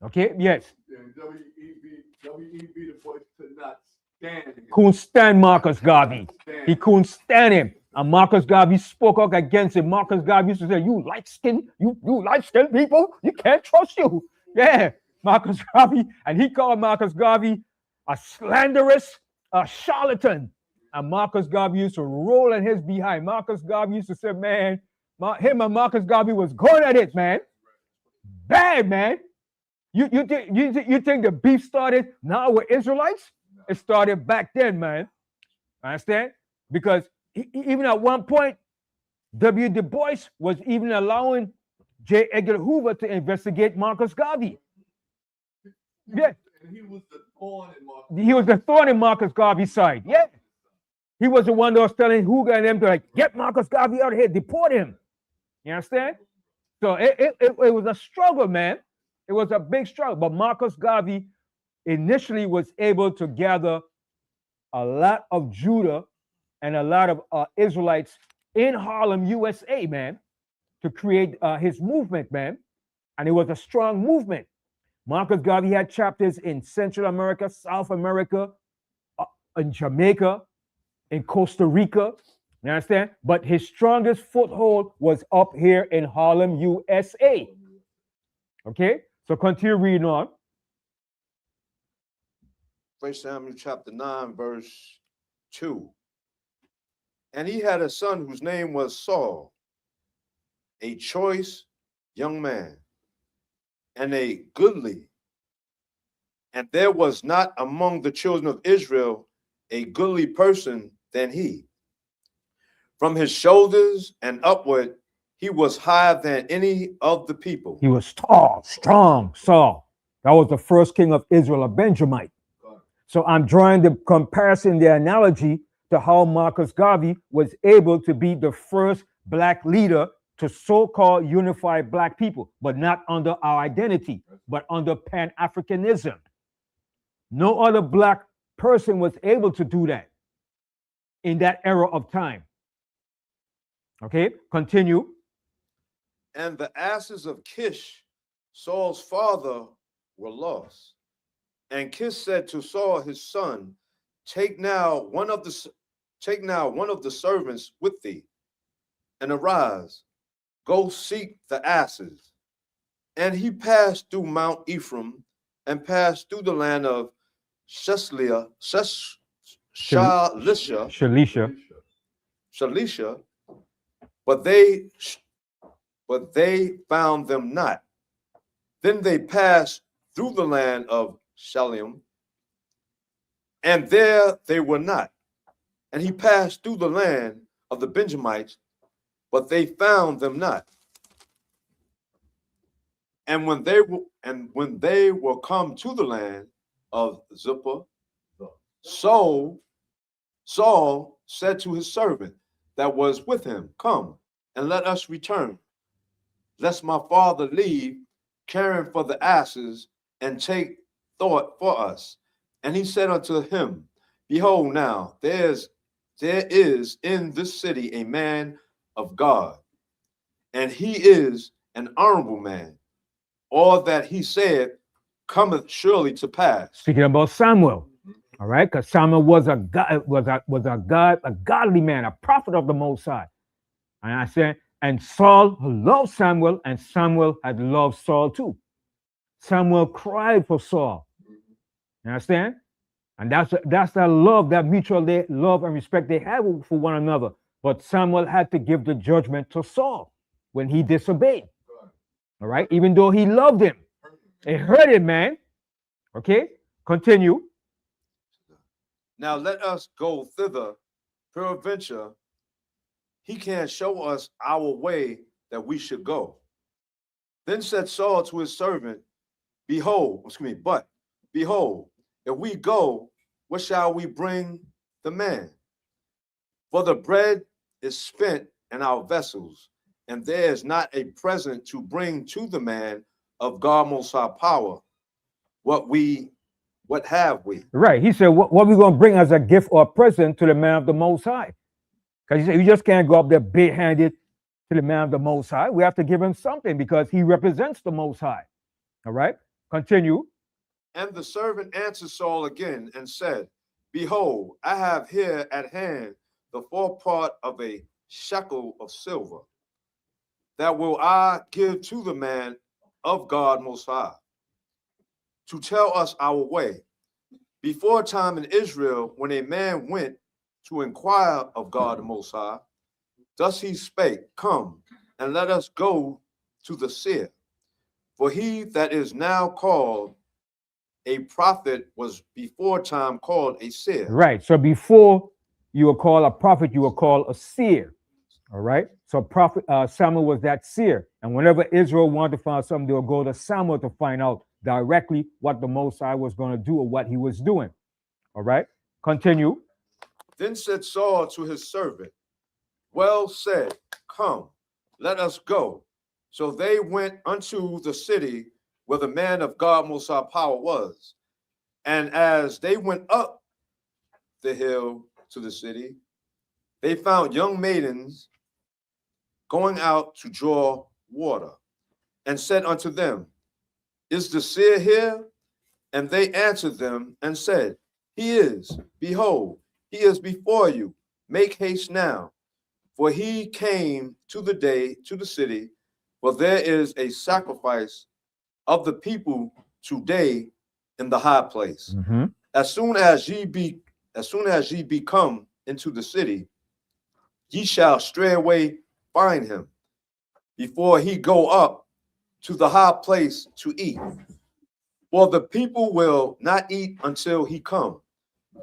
Okay? Yes. And W.E.B. Du Bois could not stand him. Couldn't stand Marcus Garvey. He couldn't stand him. And Marcus Garvey spoke up against him. Marcus Garvey used to say, you light-skinned people, you can't trust you. Yeah, Marcus Garvey. And he called Marcus Garvey a slanderous, a charlatan. And Marcus Garvey used to roll in his behind. Marcus Garvey used to say, man, him and Marcus Garvey was going at it, man. Bad, man. You think the beef started now with Israelites? It started back then, man. Understand? Because even at one point, W. Du Bois was even allowing J. Edgar Hoover to investigate Marcus Garvey. Yeah. And he was the thorn in Marcus. He was the thorn in Marcus Garvey's side. Yeah. He was the one that was telling Hoover and them to like, get Marcus Garvey out of here, deport him. You understand? So it was a struggle, man. It was a big struggle. But Marcus Garvey initially was able to gather a lot of Judah and a lot of Israelites in Harlem, USA, man, to create his movement, man. And it was a strong movement. Marcus Garvey had chapters in Central America, South America, in Jamaica, in Costa Rica. You understand? But his strongest foothold was up here in Harlem, USA. Okay? So continue reading on. 1 Samuel chapter 9, verse 2. And he had a son whose name was Saul, a choice young man, and a goodly. And there was not among the children of Israel a goodly person than he. From his shoulders and upward, he was higher than any of the people. He was tall, strong, Saul. That was the first king of Israel, a Benjamite. So I'm drawing the comparison, the analogy to how Marcus Garvey was able to be the first black leader to so-called unify black people, but not under our identity, but under Pan-Africanism. No other black person was able to do that in that era of time. Okay, continue. And the asses of Kish, Saul's father, were lost. And Kish said to Saul his son, Take now one of the servants with thee, and arise, go seek the asses. And he passed through Mount Ephraim, and passed through the land of Shalisha, but they found them not. Then they passed through the land of Shalim, and there they were not. And he passed through the land of the Benjamites, but they found them not. And when they were come to the land of Zippah, Saul said to his servant, that was with him, come, and let us return, lest my father leave, caring for the asses, and take thought for us. And he said unto him, Behold, now there is in this city a man of God, and he is an honorable man. All that he said cometh surely to pass. Speaking about Samuel, all right, because Samuel was a godly man, a prophet of the Most High. And I said, and Saul loved Samuel, and Samuel had loved Saul too. Samuel cried for Saul. You understand? And that's that love, that mutual love and respect they have for one another. But Samuel had to give the judgment to Saul when he disobeyed. All right, even though he loved him, it hurt him, man. Okay, continue. Now let us go thither, peradventure he can show us our way that we should go. Then said Saul to his servant, but behold, if we go, what shall we bring the man? For the bread is spent in our vessels, and there is not a present to bring to the man of God Most High power. What have we? Right. He said, what we going to bring as a gift or a present to the man of the Most High? Because he said, you just can't go up there big-handed to the man of the Most High. We have to give him something because he represents the Most High. All right. Continue. And the servant answered Saul again and said, Behold, I have here at hand the forepart of a shekel of silver, that will I give to the man of God Most High, to tell us our way. Before time in Israel, when a man went to inquire of God the Most High, thus he spake, Come, and let us go to the seer. For he that is now called a prophet was before time called a seer. Right. So before you were called a prophet, you were called a seer. All right. So prophet Samuel was that seer. And whenever Israel wanted to find something, they would go to Samuel to find out directly what the Most High was going to do or what he was doing. All right. Continue. Then said Saul to his servant, Well said, come, let us go. So they went unto the city where the man of God Most High power was. And as they went up the hill to the city, they found young maidens going out to draw water, and said unto them, Is the seer here? And they answered them and said, He is. Behold, he is before you. Make haste now, for he came to the city, for there is a sacrifice of the people today in the high place. Mm-hmm. As soon as ye be come into the city, ye shall straightway find him, before he go up to the high place to eat. For the people will not eat until he come,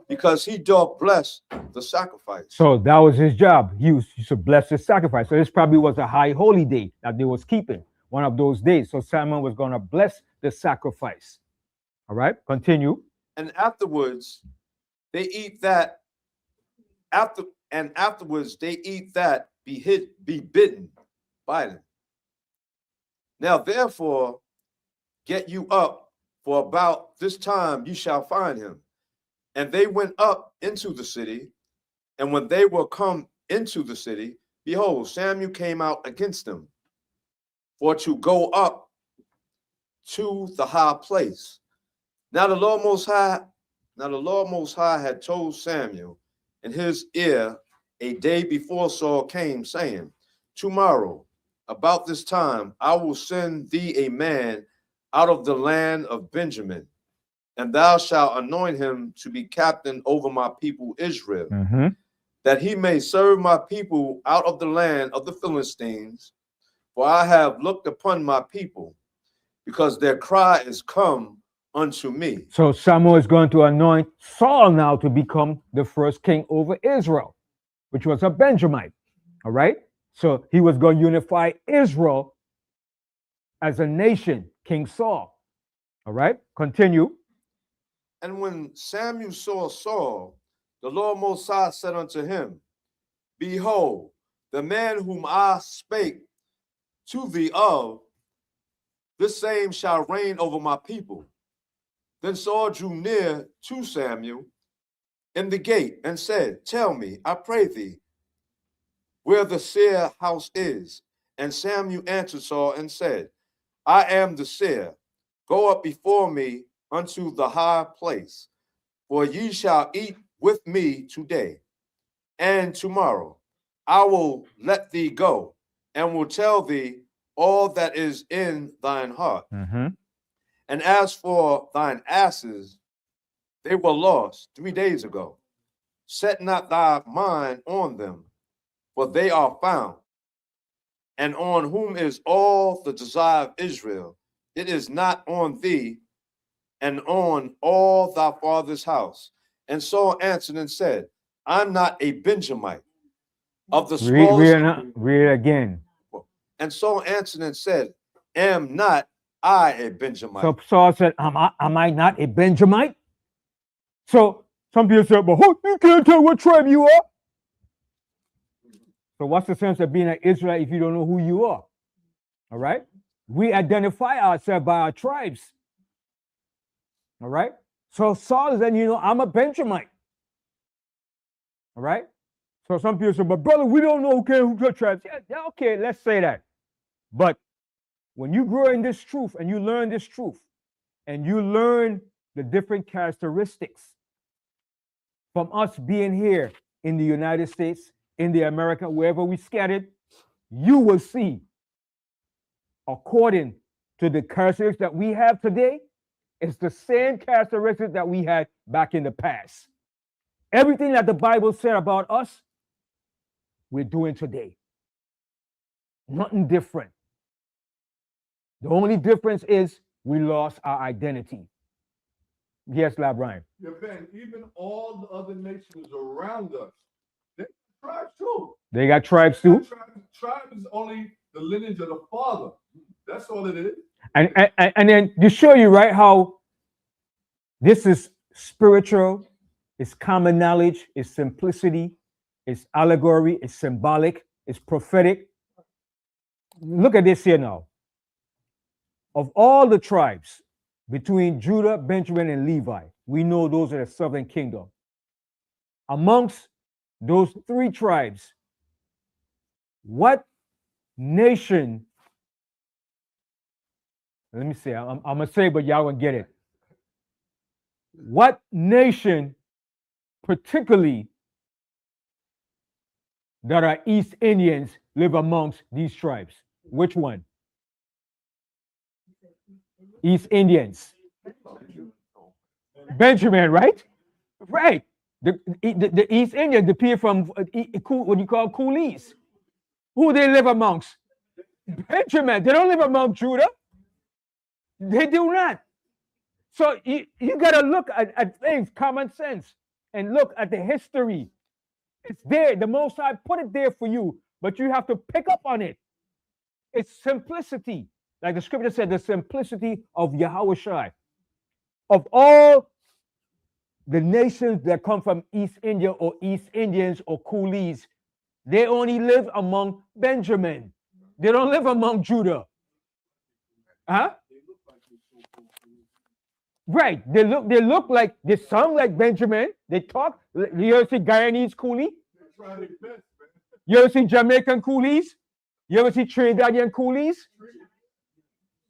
because he doth bless the sacrifice. So that was his job. He used to bless the sacrifice. So this probably was a high holy day that they was keeping, one of those days. So Samuel was going to bless the sacrifice. All right, continue. And afterwards they eat that. Afterwards they eat that be bidden by them. Now therefore get you up, for about this time you shall find him. And they went up into the city, and when they were come into the city, behold, Samuel came out against them, for to go up to the high place. Now the Lord Most High had told Samuel in his ear a day before Saul came, saying, Tomorrow, about this time, I will send thee a man out of the land of Benjamin, and thou shalt anoint him to be captain over my people Israel, Mm-hmm. that he may serve my people out of the land of the Philistines. For I have looked upon my people, because their cry is come unto me. So Samuel is going to anoint Saul now to become the first king over Israel, which was a Benjamite. All right. So he was going to unify Israel as a nation, King Saul. All right. Continue. And when Samuel saw Saul, the Lord Most High said unto him, Behold, the man whom I spake to thee of, this same shall reign over my people. Then Saul drew near to Samuel in the gate and said, Tell me, I pray thee, where the seer house is. And Samuel answered Saul and said, I am the seer. Go up before me unto the high place, for ye shall eat with me today, and tomorrow I will let thee go, and will tell thee all that is in thine heart. Mm-hmm. And as for thine asses, they were lost 3 days ago. Set not thy mind on them, for they are found. And on whom is all the desire of Israel? It is not on thee, and on all thy father's house. And Saul answered and said, I'm not a Benjamite of the smallest. Read again. And Saul answered and said, Am not I a Benjamite? So Saul said, am I not a Benjamite? So some people say, but you can't tell what tribe you are. So what's the sense of being an Israelite if you don't know who you are? All right? We identify ourselves by our tribes. All right? So Saul is saying, I'm a Benjamite. All right? So some people say, but brother, we don't know who tribes. Yeah, okay, let's say that. But when you grow in this truth and you learn this truth and you learn the different characteristics from us being here in the United States, in the America, wherever we scattered, you will see, according to the characteristics that we have today, it's the same characteristics that we had back in the past. Everything that the Bible said about us, we're doing today. Nothing different. The only difference is we lost our identity. Yes, Brian. Yeah, Ben, even all the other nations around us, they got tribes too. They got tribes too? Tribe is only the lineage of the father. That's all it is. And then to show you, right, how this is spiritual, it's common knowledge, it's simplicity, it's allegory, it's symbolic, it's prophetic. Look at this here now. Of all the tribes between Judah, Benjamin, and Levi, we know those are the southern kingdom. Amongst those 3 tribes, what nation, let me see, I'm going to say, but y'all going to get it. What nation, particularly that are East Indians, live amongst these tribes? Which one? East Indians. Benjamin, right? Right. The East Indians, the people from what you call coolies. Who they live amongst? Benjamin. They don't live among Judah. They do not. So you got to look at things, common sense, and look at the history. It's there. The Most High put it there for you, but you have to pick up on it. It's simplicity. Like the scripture said, the simplicity of Yahushua. Of all the nations that come from East India or East Indians or coolies, they only live among Benjamin. They don't live among Judah. Huh? Right. They sound like Benjamin. They talk. You ever see Guyanese coolie? You ever see Jamaican coolies? You ever see Trinidadian coolies?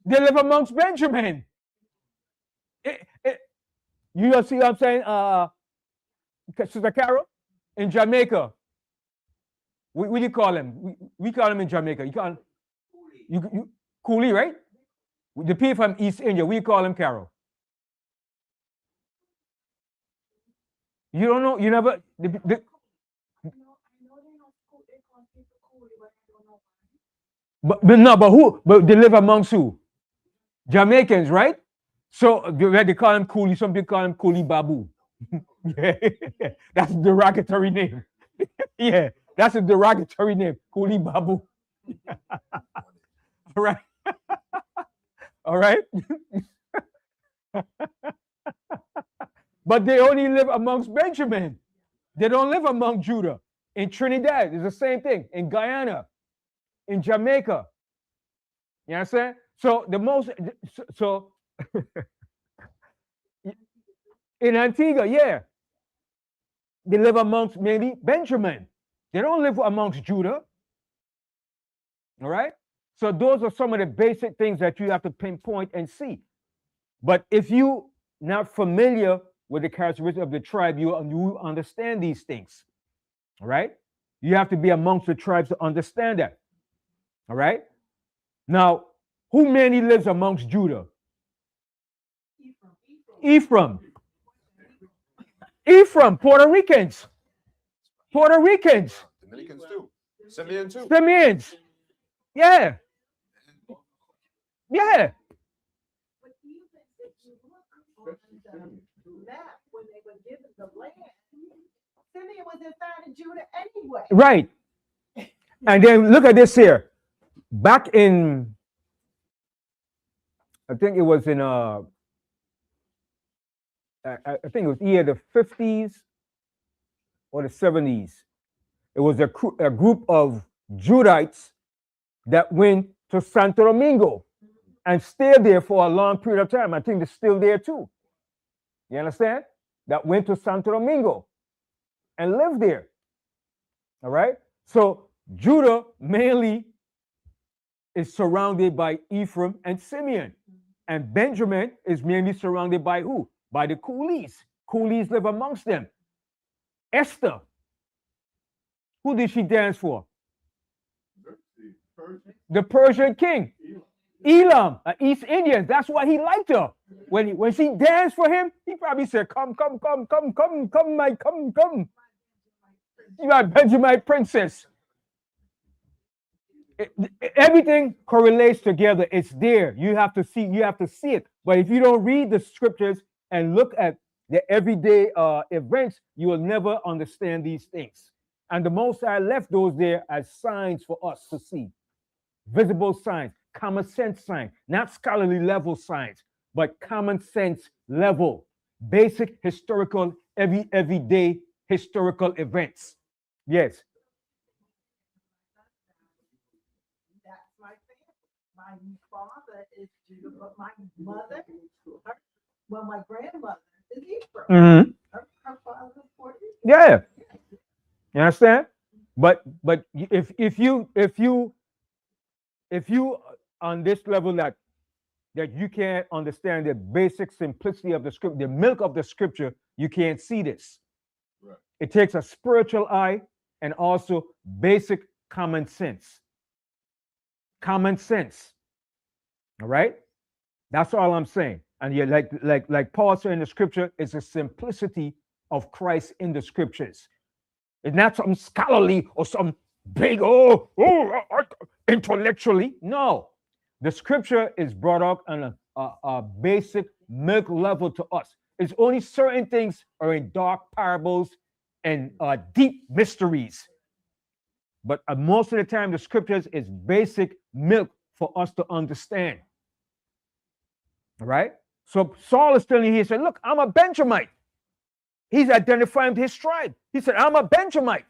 They live amongst Benjamin. You see what I'm saying, Sister Carol? In Jamaica, what do you call them? We call them in Jamaica. You call them coolie, right? The people from East India, we call them Carol. You don't know? You never? But who? But they live amongst who? Jamaicans, right? So they call them coolie. Some people call them coolie babu. Yeah, that's a derogatory name. Yeah, that's a derogatory name, coolie babu. All right. All right. But they only live amongst Benjamin. They don't live among Judah. In Trinidad, it's the same thing. In Guyana, in Jamaica. You understand? So the most, so in Antigua, yeah, they live amongst mainly Benjamin. They don't live amongst Judah. All right? So those are some of the basic things that you have to pinpoint and see. But if you not familiar with the characteristics of the tribe, you understand these things. All right? You have to be amongst the tribes to understand that. All right? Now, who mainly lives amongst Judah? Ephraim. Ephraim, Puerto Ricans. Puerto Ricans. Dominicans too. Simeon too. Simeons. Yeah. Yeah. But even if you look on the map when they were given the land, Simeon was inside of Judah anyway. Right. And then look at this here. Back in, I think it was in I think it was either the 50s or the 70s. It was a group of Judites that went to Santo Domingo and stayed there for a long period of time. I think they're still there too. You understand? That went to Santo Domingo and lived there. All right? So Judah mainly is surrounded by Ephraim and Simeon. And Benjamin is mainly surrounded by who? By the coolies. Coolies live amongst them. Esther, who did she dance for? The Persian king. Elam, East Indians. That's why he liked her. When she danced for him, he probably said, come, my, come. You are Benjamite princess. Everything correlates together. It's there. You have to see it. But if you don't read the scriptures and look at the everyday events, you will never understand these things. And the Most High left those there as signs for us to see. Visible signs, common sense signs, not scholarly level signs, but common sense level, basic historical, everyday historical events. Yes. That's my family. My father is Judah, but my mother, my grandmother is Ephraim. Mm-hmm. Her father is Puerto Rican. Yeah. You understand? But if you on this level that you can't understand the basic simplicity of the scripture, the milk of the scripture, you can't see this. Right. It takes a spiritual eye and also basic common sense. Common sense. All right? That's all I'm saying. And yeah, like Paul said in the scripture, it's the simplicity of Christ in the scriptures. It's not something scholarly or some big, intellectually. No. The scripture is brought up on a basic milk level to us. It's only certain things are in dark parables and deep mysteries. But most of the time, the scriptures is basic milk for us to understand. All right? So Saul is telling you, he said, look, I'm a Benjamite. He's identifying his tribe. He said, I'm a Benjamite.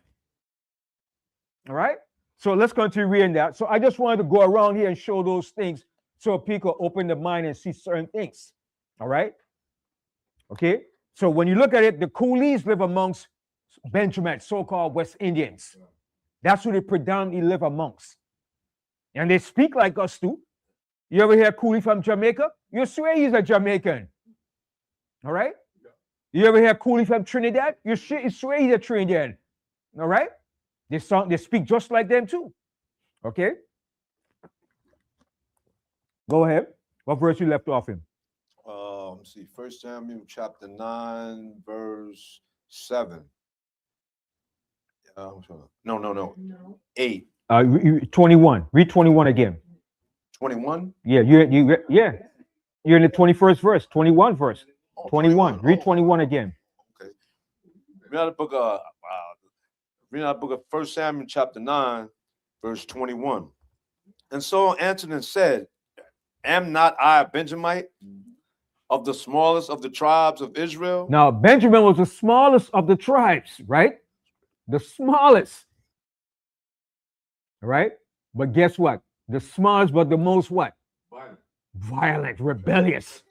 All right? So let's continue reading that. So I just wanted to go around here and show those things so people open their mind and see certain things. All right? Okay? So when you look at it, the coolies live amongst Benjamites, so-called West Indians. That's who they predominantly live amongst. And they speak like us too. You ever hear a coolie from Jamaica? You swear he's a Jamaican. All right? You ever hear a coolie from Trinidad? You swear he's a Trinidad. All right? They speak just like them too. Okay? Go ahead. What verse you left off in? Let's see. 1 Samuel chapter 9, verse 7. No. 8. 21. Read 21 again. 21? Yeah, you're in the 21st verse. 21 verse. 21. Read 21 again. Okay. Read out the book of 1 Samuel chapter 9, verse 21. And Saul answered and said, am not I a Benjamite, of the smallest of the tribes of Israel? Now, Benjamin was the smallest of the tribes, right? the smallest. All right? But guess what? The smallest, but the most what? Violent. Violent, rebellious.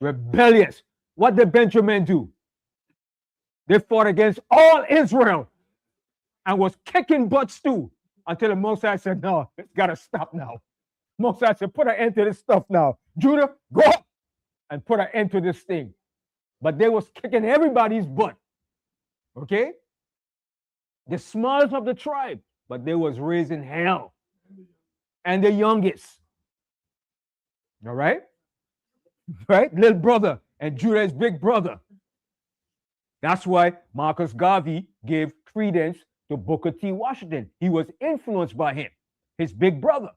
Rebellious. What did Benjamin do? They fought against all Israel and was kicking butts too until the Mosai said, no, it's got to stop now. Mosai said, put an end to this stuff now. Judah, go up and put an end to this thing. But they was kicking everybody's butt. Okay? The smallest of the tribe, but they was raising hell. And the youngest. All right? Right? Little brother and Judah's big brother. That's why Marcus Garvey gave credence to Booker T. Washington. He was influenced by him, his big brother.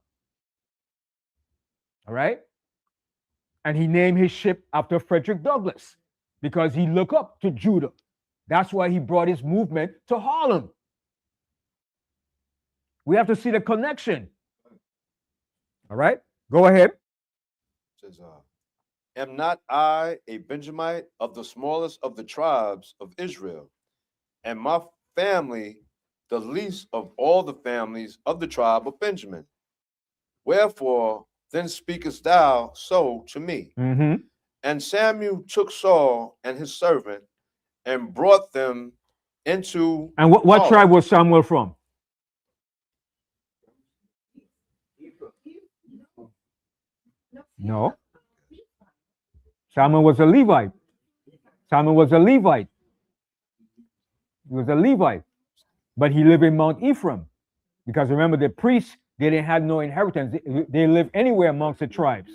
All right? And he named his ship after Frederick Douglass because he looked up to Judah. That's why he brought his movement to Harlem. We have to see the connection. All right? Go ahead. It says, am not I a Benjamite of the smallest of the tribes of Israel, and my family the least of all the families of the tribe of Benjamin? Wherefore then speakest thou so to me? Mm-hmm. And Samuel took Saul and his servant and brought them into. And what Harlem. tribe was Samuel from? No. Samuel was a Levite. Samuel was a Levite. He was a Levite. But he lived in Mount Ephraim. Because remember, the priests, they didn't have no inheritance. They lived anywhere amongst the tribes.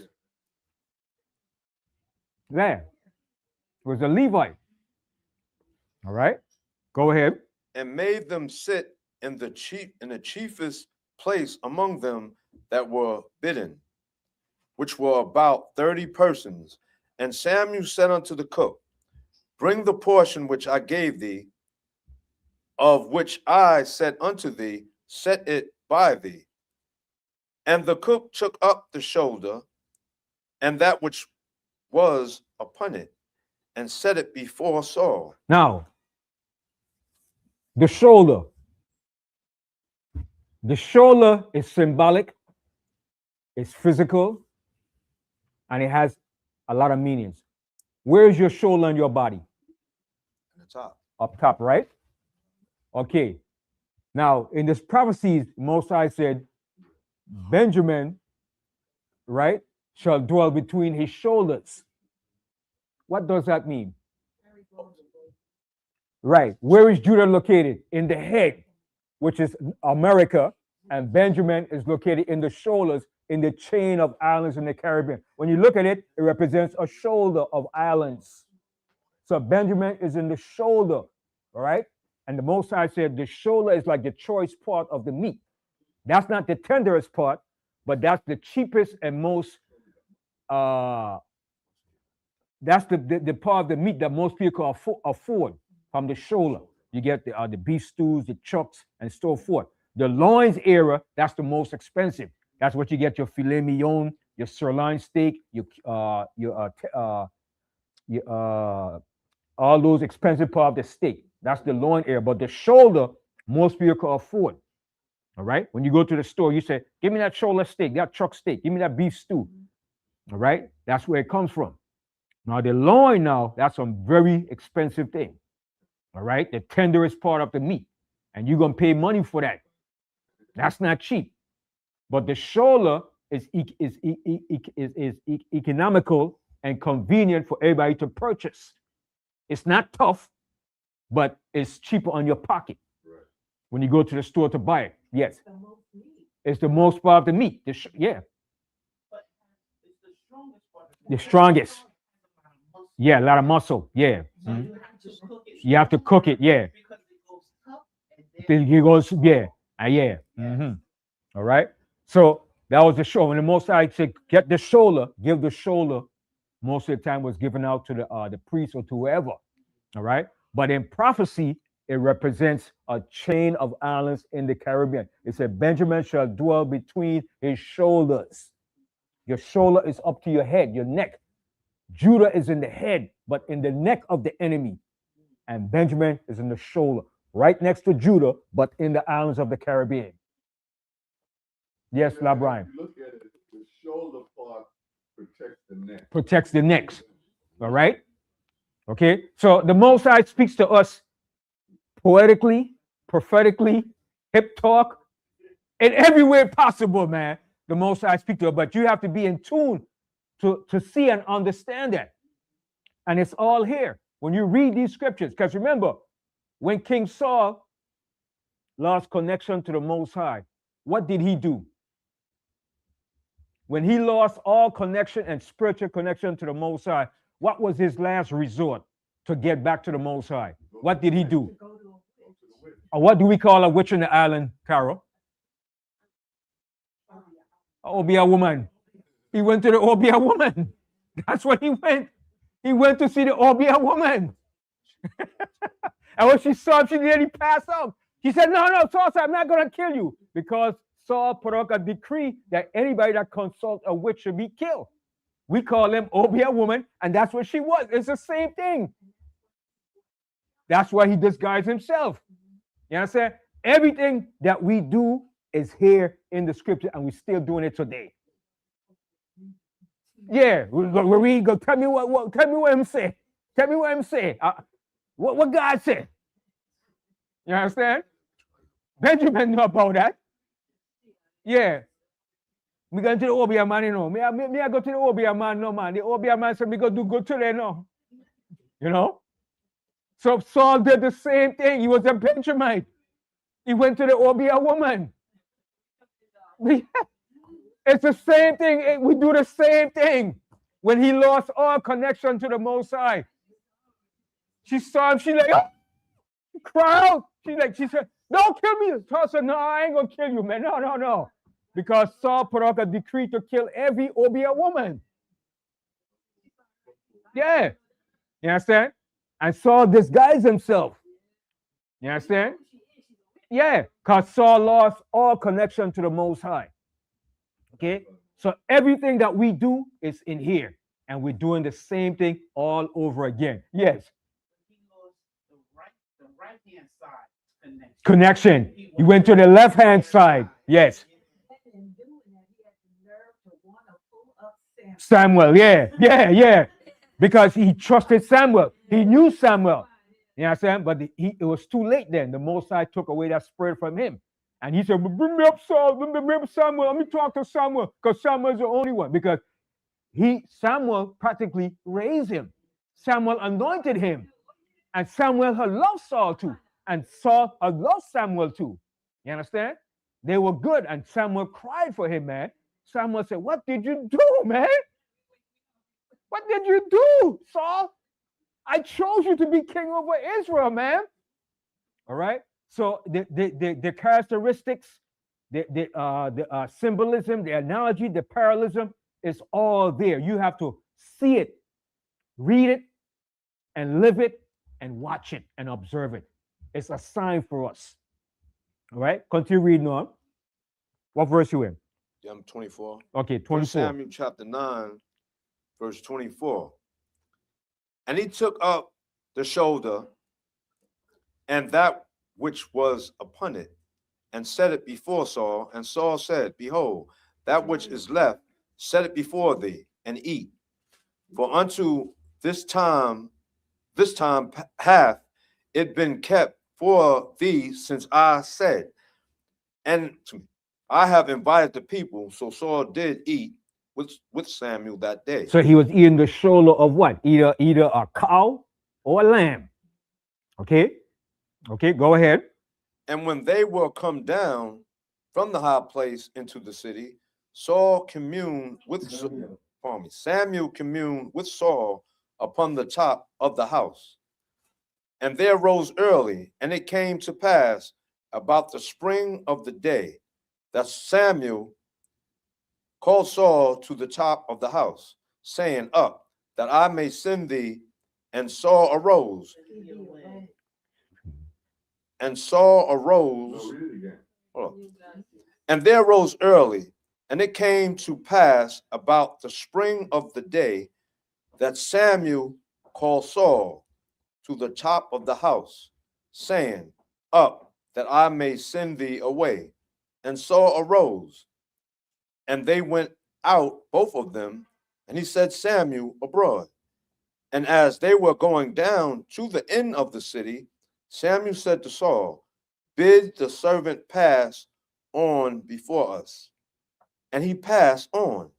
There. He was a Levite. All right. Go ahead. And made them sit in the chiefest place among them that were bidden, which were about 30 persons. And Samuel said unto the cook, bring the portion which I gave thee, of which I said unto thee, set it by thee. And the cook took up the shoulder, and that which was upon it, and set it before Saul. Now, the shoulder. The shoulder is symbolic, it's physical, and it has a lot of meanings. Where is your shoulder in your body? In the top. Up top, right? Okay. Now, in this prophecies, Most High said, Benjamin, right, shall dwell between his shoulders. What does that mean? Right. Where is Judah located? In the head, which is America, and Benjamin is located in the shoulders, in the chain of islands in the Caribbean. When you look at it, it represents a shoulder of islands. So Benjamin is in the shoulder, all right? And the Most High said the shoulder is like the choice part of the meat. That's not the tenderest part, but that's the cheapest and most, that's the part of the meat that most people can afford from the shoulder. You get the beef stews, the chucks, and so forth. The loins area, that's the most expensive. That's what you get your filet mignon, your sirloin steak, all those expensive part of the steak. That's the loin area. But the shoulder, most people can afford. All right. When you go to the store, you say, give me that shoulder steak, that chuck steak, give me that beef stew. All right. That's where it comes from. Now, the loin that's a very expensive thing. All right. The tenderest part of the meat. And you're going to pay money for that. That's not cheap. But the shoulder is economical and convenient for everybody to purchase. It's not tough, but it's cheaper on your pocket. Right. When you go to the store to buy it. Yes. It's the most part of the meat. Yeah. But it's the strongest part. The strongest. Yeah, a lot of muscle. Yeah. So Mm-hmm. you have to cook it. You have to cook it. Yeah. Because it goes tough and Then it goes, yeah. Yeah. Mm-hmm. All right. So that was the shoulder. And the Most High said, get the shoulder, give the shoulder. Most of the time was given out to the priest or to whoever. All right. But in prophecy, it represents a chain of islands in the Caribbean. It said, Benjamin shall dwell between his shoulders. Your shoulder is up to your head, your neck. Judah is in the head, but in the neck of the enemy. And Benjamin is in the shoulder. right next to Judah, but in the islands of the Caribbean. Yes, Yeah, LeBron. if you look at it, the shoulder part protects the neck. Protects the necks. All right? Okay? So the Most High speaks to us poetically, prophetically, hip talk, in every way possible, man. The Most High speaks to us, but you have to be in tune to see and understand that. And it's all here. When you read these scriptures, because remember, when King Saul lost connection to the Most High, what did he do? When he lost all connection and spiritual connection to the Most High, what was his last resort to get back to the Most High? What did he do? Or what do we call a witch in the island, Carol? Obia woman. He went to the Obia woman. That's what he went. He went to see the Obia woman. And when she saw him, she nearly passed out. He said, no, Saul said, I'm not going to kill you. Because Saul put out a decree that anybody that consults a witch should be killed. We call them Obia woman, and that's what she was. It's the same thing. That's why he disguised himself. You understand? Everything that we do is here in the scripture, and we're still doing it today. Yeah, we read. Go tell me what him say. Tell me what him say. What God said. You understand? Benjamin know about that. Yeah. Me go to the Obia man, you know. Me I go to the Obia man, no man. The Obia man said me go do good to them, no. You know? So Saul did the same thing. He was a Benjamite. He went to the Obia woman. It's the same thing. We do the same thing. When he lost all connection to the Most High, she saw him. She like, oh! She cried out. She said, don't kill me. Saul said, no, I ain't gonna kill you, man. No. Because Saul put out a decree to kill every Obia woman. Yeah. You understand? And Saul disguised himself. You understand? Yeah, because Saul lost all connection to the Most High. Okay? So everything that we do is in here. And we're doing the same thing all over again. Yes. He lost the right hand side Connection. He went to the left hand side. Yes. Samuel. Yeah. Because he trusted Samuel. He knew Samuel. You know what I'm saying? But it was too late then. The Most High took away that spirit from him. And he said, bring me up Saul, bring me up Samuel. Let me talk to Samuel. Because Samuel's the only one. Because Samuel practically raised him. Samuel anointed him. And Samuel had loved Saul too. And Saul had loved Samuel too. You understand? They were good. And Samuel cried for him, man. Samuel said, what did you do, man? What did you do, Saul? I chose you to be king over Israel, man. All right. So the characteristics, the symbolism, the analogy, the parallelism is all there. You have to see it, read it, and live it, and watch it, and observe it. It's a sign for us. All right. Continue reading on. What verse you in? Yeah, I'm 24. Okay, 1 24. Samuel chapter 9, verse 24. And he took up the shoulder and that which was upon it, and set it before Saul. And Saul said, behold, that which is left, set it before thee, and eat. For unto this time hath it been kept for thee since I said, and I have invited the people. So Saul did eat with Samuel that day. So he was eating the shoulder of what? Either a cow or a lamb. Okay, go ahead. And when they were come down from the high place into the city, Samuel communed with Saul upon the top of the house. And there rose early, and it came to pass about the spring of the day that Samuel called Saul to the top of the house, saying, up, that I may send thee. And Saul arose. And Saul arose. And there rose early, and it came to pass about the spring of the day that Samuel called Saul to the top of the house, saying, up, that I may send thee away. And Saul arose, and they went out, both of them, and he set Samuel abroad. And as they were going down to the end of the city, Samuel said to Saul, bid the servant pass on before us. And he passed on.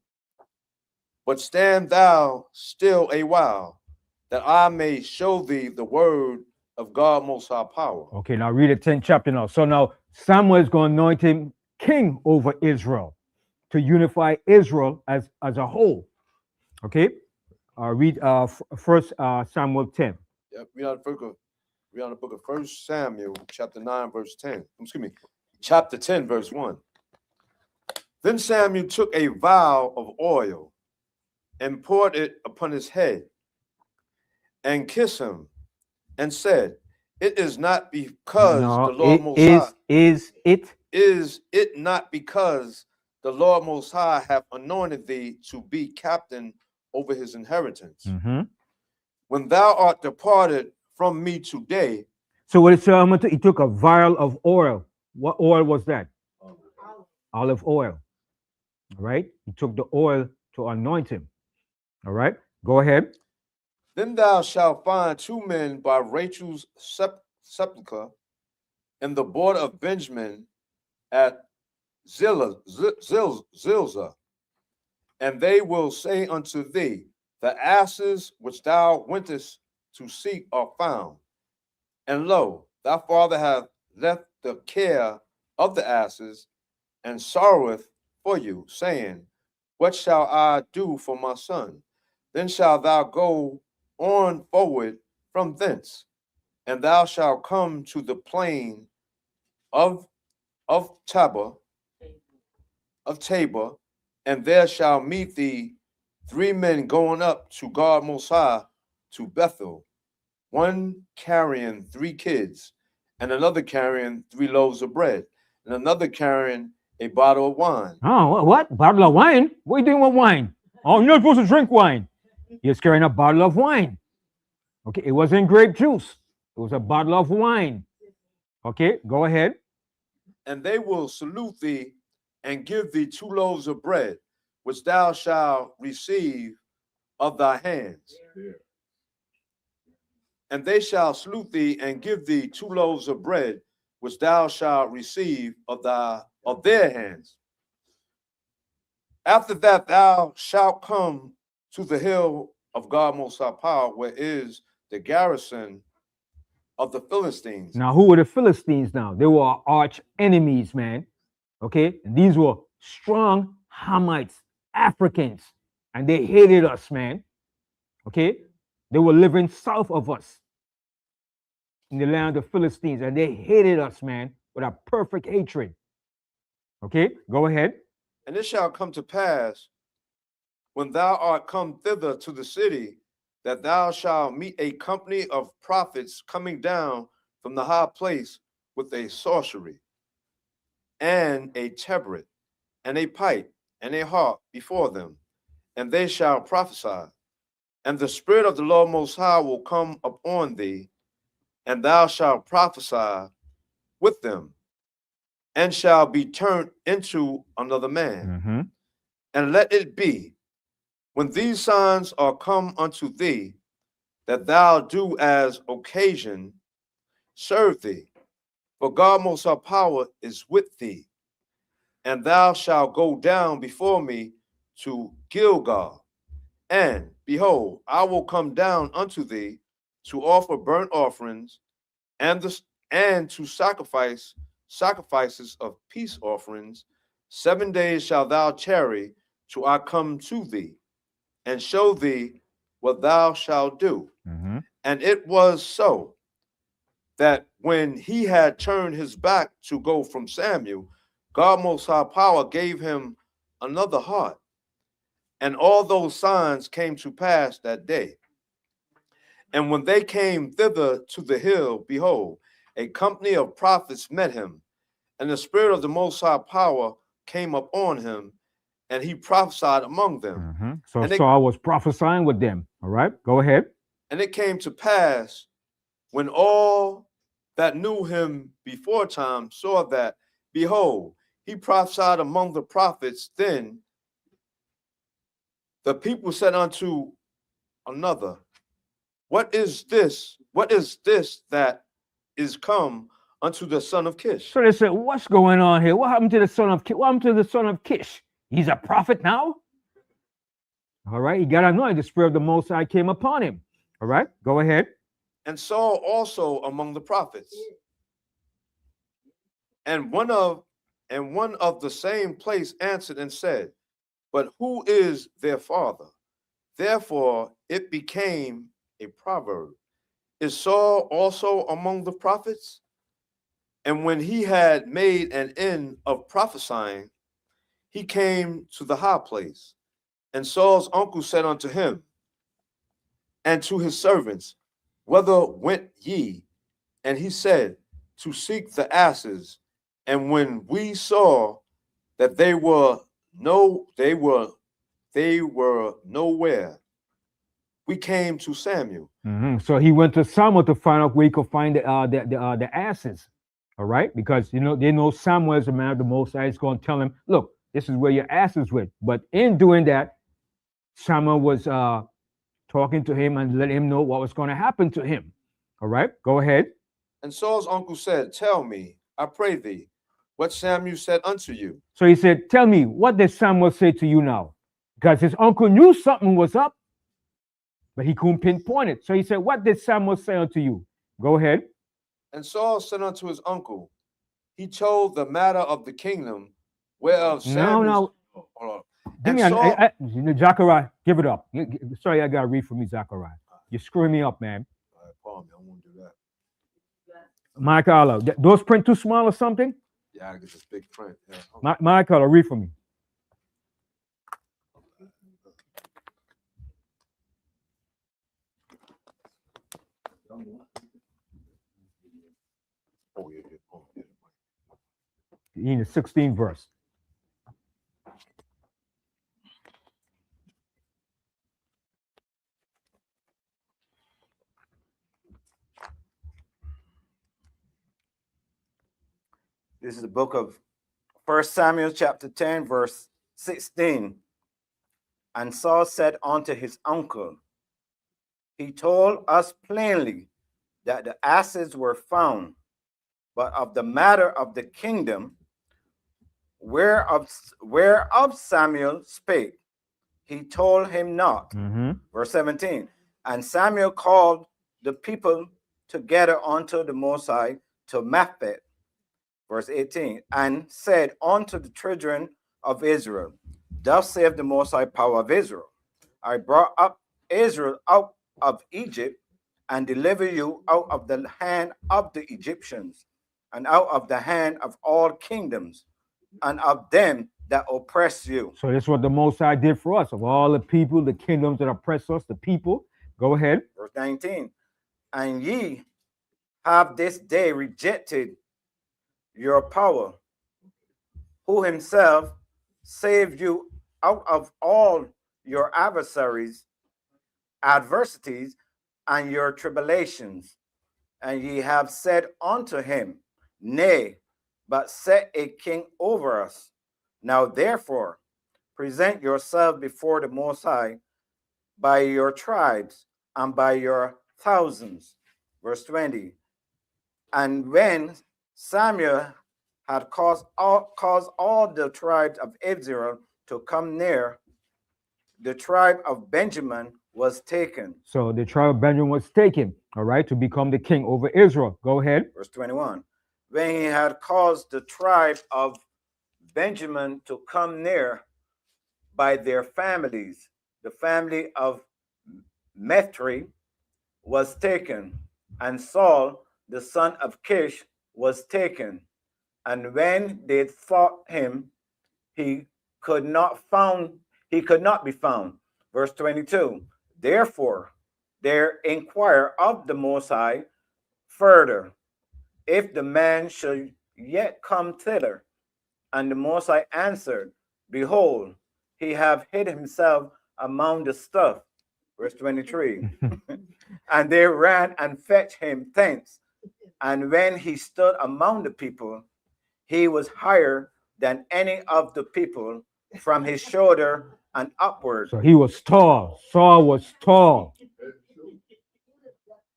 But stand thou still a while, that I may show thee the word of God Most High Power. Okay, now read the 10th chapter now. So now Samuel is going to anoint him king over Israel to unify Israel as a whole. Okay, read first Samuel 10. Yep, we on the book of 1 Samuel, chapter 9, verse 10. Excuse me, chapter 10, verse 1. Then Samuel took a vial of oil and poured it upon his head and kissed him and said, it is not because No, the Lord it Most High is it not because the Lord Most High hath anointed thee to be captain over his inheritance. Mhm. When thou art departed from me today, So what is he took a vial of oil. What oil was that? Olive oil. All right. He took the oil to anoint him. All right. Go ahead. then thou shalt find 2 men by Rachel's sepulchre in the border of Benjamin at Zilzah, and they will say unto thee, the asses which thou wentest to seek are found. And lo, thy father hath left the care of the asses, and sorroweth for you, saying, what shall I do for my son? Then shalt thou go on forward from thence, and thou shalt come to the plain of Tabor, and there shall meet thee 3 men going up to God Most High to Bethel, one carrying 3 kids, and another carrying 3 loaves of bread, and another carrying a bottle of wine. Oh, what? Bottle of wine? What are you doing with wine? Oh, you're not supposed to drink wine. He's carrying a bottle of wine. Okay, it wasn't grape juice. It was a bottle of wine. Okay, go ahead. And they will salute thee and give thee 2 loaves of bread, which thou shalt receive of thy hands. And they shall salute thee and give thee 2 loaves of bread, which thou shalt receive of their hands. After that, thou shalt come to the hill of God Most High Power, where is the garrison of the Philistines. Now, who were the Philistines now? They were our arch enemies, man. Okay, and these were strong Hamites, Africans, and they hated us, man. Okay, they were living south of us in the land of the Philistines, and they hated us, man, with a perfect hatred. Okay, go ahead. And it shall come to pass, when thou art come thither to the city, that thou shalt meet a company of prophets coming down from the high place with a sorcery, and a tabret, and a pipe, and a harp before them, and they shall prophesy. And the Spirit of the Lord Most High will come upon thee, and thou shalt prophesy with them, and shall be turned into another man. Mm-hmm. And let it be, when these signs are come unto thee, that thou do as occasion serve thee, for God Most High Power is with thee. And thou shalt go down before me to Gilgal, and behold, I will come down unto thee to offer burnt offerings and to sacrifices of peace offerings. 7 days shalt thou tarry till I come to thee, and show thee what thou shalt do. Mm-hmm. And it was so that when he had turned his back to go from Samuel, God Most High Power gave him another heart. And all those signs came to pass that day. And when they came thither to the hill, behold, a company of prophets met him, and the Spirit of the Most High Power came upon him, and he prophesied among them. Mm-hmm. So And Saul was prophesying with them. All right, go ahead. And it came to pass, when all that knew him before time saw that, behold, he prophesied among the prophets. Then the people said unto another, What is this? What is this that is come unto the son of Kish? So they said, what's going on here? What happened to the son of Kish? What happened to the son of Kish? He's a prophet now? All right, he got anointed. The Spirit of the Most High came upon him. All right, go ahead. And Saul also among the prophets. And one of the same place answered and said, But who is their father? Therefore it became a proverb. Is Saul also among the prophets? And when he had made an end of prophesying, he came to the high place. And Saul's uncle said unto him and to his servants, Whither went ye? And he said, To seek the asses. And when we saw that they were nowhere, we came to Samuel. So he went to Samuel to find out where he could find the asses. All right, because they know Samuel is a man of the Most High. He's going to tell him, look, this is where your asses went. But in doing that, Samuel was talking to him and letting him know what was going to happen to him. All right, go ahead. And Saul's uncle said, Tell me, I pray thee, what Samuel said unto you. So he said, tell me, what did Samuel say to you now? Because his uncle knew something was up, but he couldn't pinpoint it. So he said, what did Samuel say unto you? Go ahead. And Saul said unto his uncle, he told the matter of the kingdom, whereof Samuel. No. Hold on. Give me Zachariah, give it up. Sorry, I got to read for me, Zachariah. You're screwing me up, man. All right, pardon me, I won't do that. Michael, those print too small or something? Yeah, I get this big print. Yeah. Michael, read for me. Oh, yeah. In the 16th verse. This is the book of 1 Samuel chapter 10, verse 16. And Saul said unto his uncle, He told us plainly that the asses were found, but of the matter of the kingdom, whereof Samuel spake, he told him not. Verse 17. And Samuel called the people together unto the Most High to Mapheth. Verse 18. And said unto the children of Israel, Thus saith the Most High power of Israel, I brought up Israel out of Egypt and deliver you out of the hand of the Egyptians and out of the hand of all kingdoms and of them that oppress you. So that's what the Most High did for us. Of all the people, the kingdoms that oppress us, the people. Go ahead. Verse 19. And ye have this day rejected your power, who himself saved you out of all your adversaries, adversities, and your tribulations. And ye have said unto him, Nay, but set a king over us. Now therefore, present yourself before the Most High by your tribes and by your thousands. Verse 20. And when Samuel had caused all the tribes of Israel to come near, the tribe of Benjamin was taken. So the tribe of Benjamin was taken, all right, to become the king over Israel. Go ahead. Verse 21. When he had caused the tribe of Benjamin to come near by their families, the family of Methri was taken, and Saul, the son of Kish, was taken. And when they sought him, he could not be found. Verse 22. Therefore, they inquire of the Most High further, if the man should yet come thither. And the Most High answered, Behold, he have hid himself among the stuff. Verse 23. And they ran and fetched him thence, And when he stood among the people, he was higher than any of the people from his shoulder and upward. So he was tall. Saul was tall.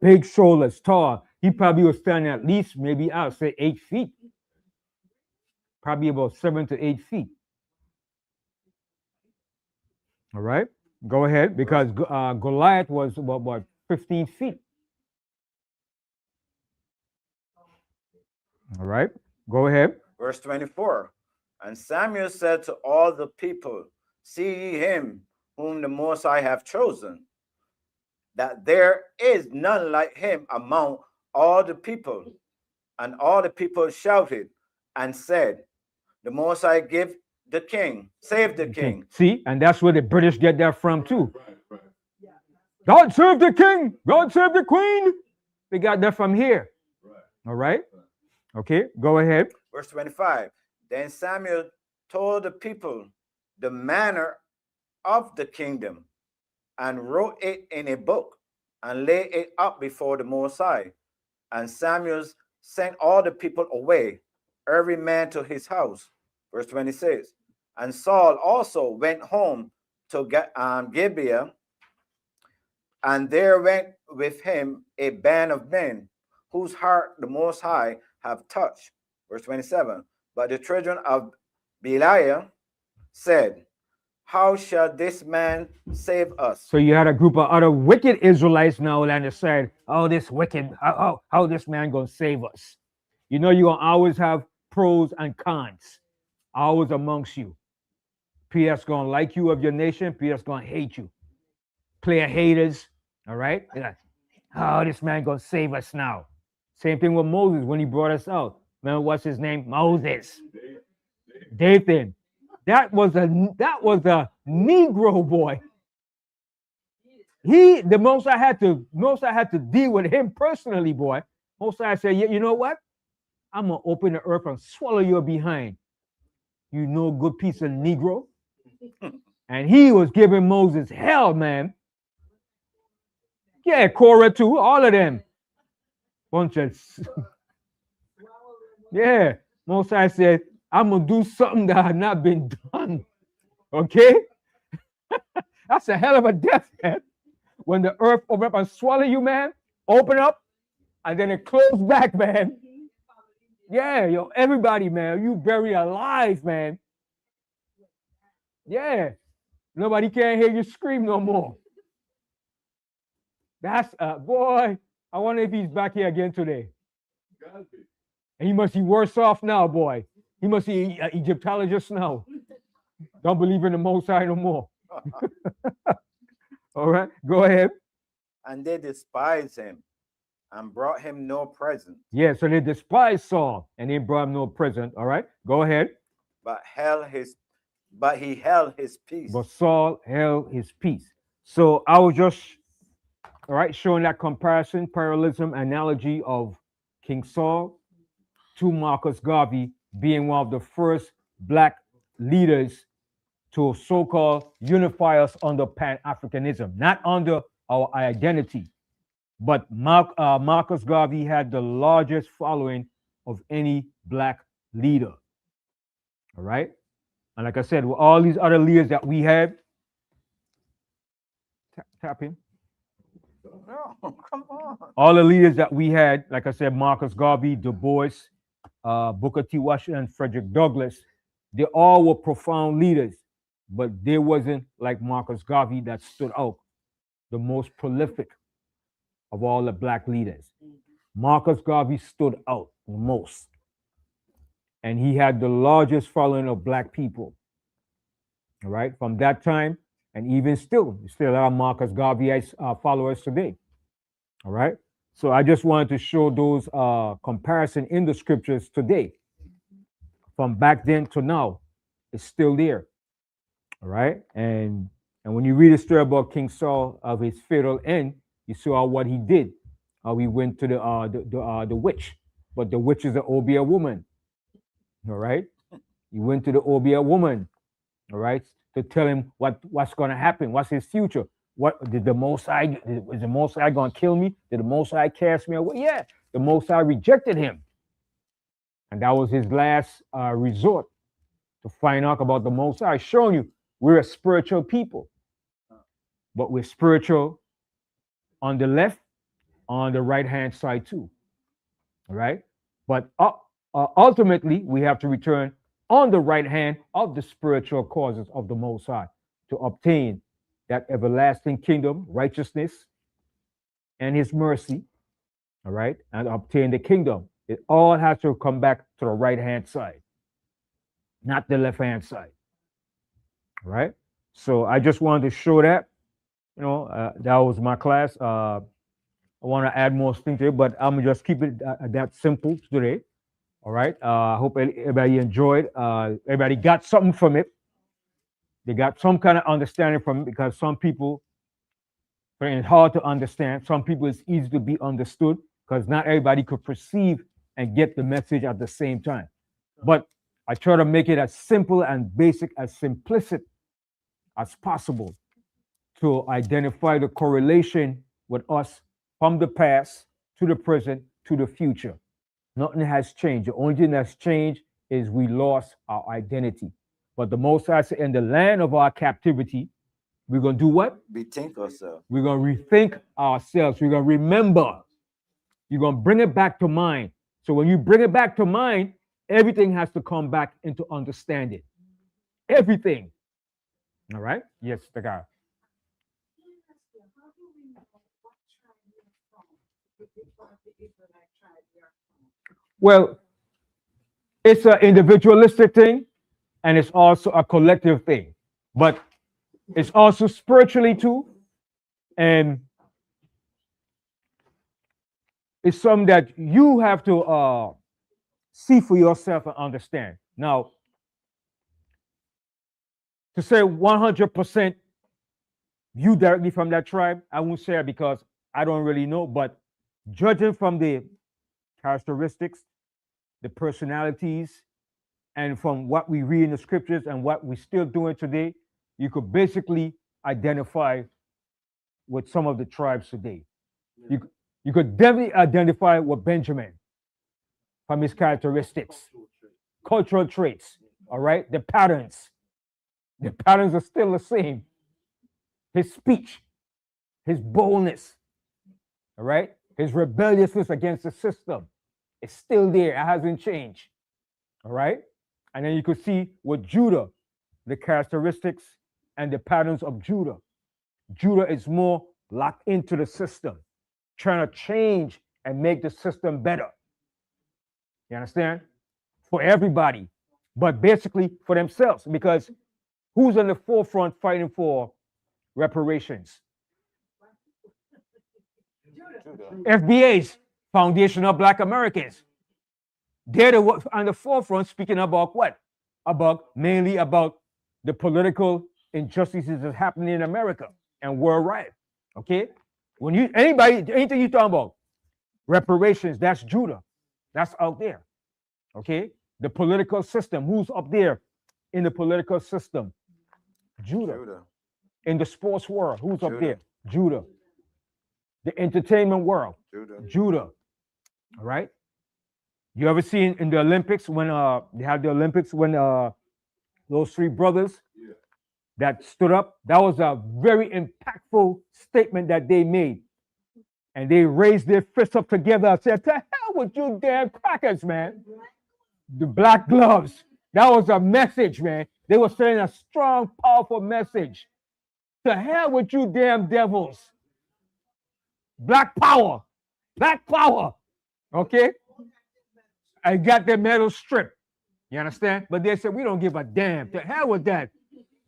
Big shoulders, tall. He probably was standing at least, maybe I'll say 8 feet. Probably about 7 to 8 feet. All right, go ahead, because Goliath was about 15 feet. All right, go ahead. Verse 24. And Samuel said to all the people, see ye him whom the Most High have chosen, that there is none like him among all the people. And all the people shouted and said, the Most High give the king, save the king. See, and that's where the British get that from too. God save the king, God save the queen. They got that from here. All right. Okay, go ahead. Verse 25. Then Samuel told the people the manner of the kingdom, and wrote it in a book, and laid it up before the Most High. And Samuel sent all the people away, every man to his house. Verse 26. And Saul also went home to Gibeah, and there went with him a band of men, whose heart the Most High have touched. Verse 27. But the children of Belial said, how shall this man save us? So you had a group of other wicked Israelites now and they said, oh, this wicked, how this man gonna save us? You know, you're gonna always have pros and cons, always amongst you. P.S. gonna like you of your nation, P.S. gonna hate you. Player haters, all right? They're like, oh, this man gonna save us now. Same thing with Moses when he brought us out. Remember what's his name? Moses. Dathan. That was a Negro boy. The most I had to deal with him personally, boy. Most I said, you know what? I'm gonna open the earth and swallow your behind. You know, good piece of Negro. And he was giving Moses hell, man. Yeah, Korah too, all of them. Bunch of yeah. Most I said, I'm gonna do something that had not been done. Okay? That's a hell of a death, man. When the earth open up and swallow you, man, open up, and then it closed back, man. Yeah, yo, everybody, man, you buried alive, man. Yeah. Nobody can hear you scream no more. That's boy. I wonder if he's back here again today. And he must be worse off now, boy. He must be an Egyptologist now. Don't believe in the Most High no more. All right, go ahead. And they despised him and brought him no present. Yeah, so they despised Saul and they brought him no present. All right, go ahead. But he held his peace. But Saul held his peace. So I was just, all right, showing that comparison, parallelism, analogy of King Saul to Marcus Garvey being one of the first black leaders to so-called unify us under Pan-Africanism, not under our identity. But Marcus Garvey had the largest following of any black leader. All right? And like I said, with all these other leaders that we had, tap in. No, come on. All the leaders that we had, like I said, Marcus Garvey, Du Bois, Booker T. Washington, Frederick Douglass, they all were profound leaders, but they wasn't like Marcus Garvey that stood out, the most prolific of all the black leaders. Marcus Garvey stood out the most. And he had the largest following of black people. All right, from that time, and even still are Marcus Garvey followers today. All right, so I just wanted to show those comparison in the scriptures today. From back then to now, it's still there. All right, and when you read the story about King Saul of his fatal end, you saw what he did. How he went to the witch, but the witch is an Obeah woman. All right, he went to the Obeah woman. All right, to tell him what's going to happen, what's his future. What did the Most High, is the Most High going to kill me? Did the Most High cast me away? Yeah, the Most High rejected him. And that was his last resort to find out about the Most High, showing you we're a spiritual people, but we're spiritual on the left, on the right hand side too. All right. But ultimately, we have to return on the right hand of the spiritual causes of the Most High to obtain that everlasting kingdom, righteousness, and his mercy. All right. And obtain the kingdom. It all has to come back to the right hand side, not the left hand side. All right. So I just wanted to show that. That was my class. I want to add more things to it, but I'm gonna just keep it that simple today. All right. I hope everybody enjoyed. Everybody got something from it. They got some kind of understanding from it, because some people, it's hard to understand. Some people it's easy to be understood, because not everybody could perceive and get the message at the same time. But I try to make it as simple and basic, as simplistic as possible, to identify the correlation with us from the past to the present to the future. Nothing has changed. The only thing that's changed is we lost our identity. But the Most High said, in the land of our captivity, we're going to do what? Bethink ourselves. We're going to rethink ourselves. We're going to remember. You're going to bring it back to mind. So when you bring it back to mind, everything has to come back into understanding. Everything. All right? Yes, the guy. Well, it's an individualistic thing, and it's also a collective thing, but it's also spiritually too, and it's something that you have to see for yourself and understand. Now, to say 100% you directly from that tribe, I won't say it because I don't really know, but judging from the characteristics, the personalities, and from what we read in the scriptures and what we're still doing today, you could basically identify with some of the tribes today. You could definitely identify with Benjamin from his characteristics, cultural traits, all right? The patterns are still the same. His speech, his boldness, all right? His rebelliousness against the system is still there. It hasn't changed, all right? And then you could see with Judah, the characteristics and the patterns of Judah. Judah is more locked into the system, trying to change and make the system better. You understand? For everybody, but basically for themselves, because who's on the forefront fighting for reparations? FBA's Foundation of Black Americans. They're on the forefront speaking about what? Mainly about the political injustices that's happening in America and worldwide. Okay? When anything you talk about, reparations, that's Judah. That's out there. Okay? The political system, who's up there in the political system? Judah. In the sports world, who's up there? Judah. The entertainment world, Judah. All right? You ever seen in the Olympics when they had the Olympics when those three brothers that stood up? That was a very impactful statement that they made. And they raised their fists up together and said, "To hell with you damn crackers, man." The black gloves. That was a message, man. They were saying a strong, powerful message. To hell with you damn devils. Black power. Black power. Okay? I got their medal stripped. You understand? But they said, we don't give a damn. To hell with that.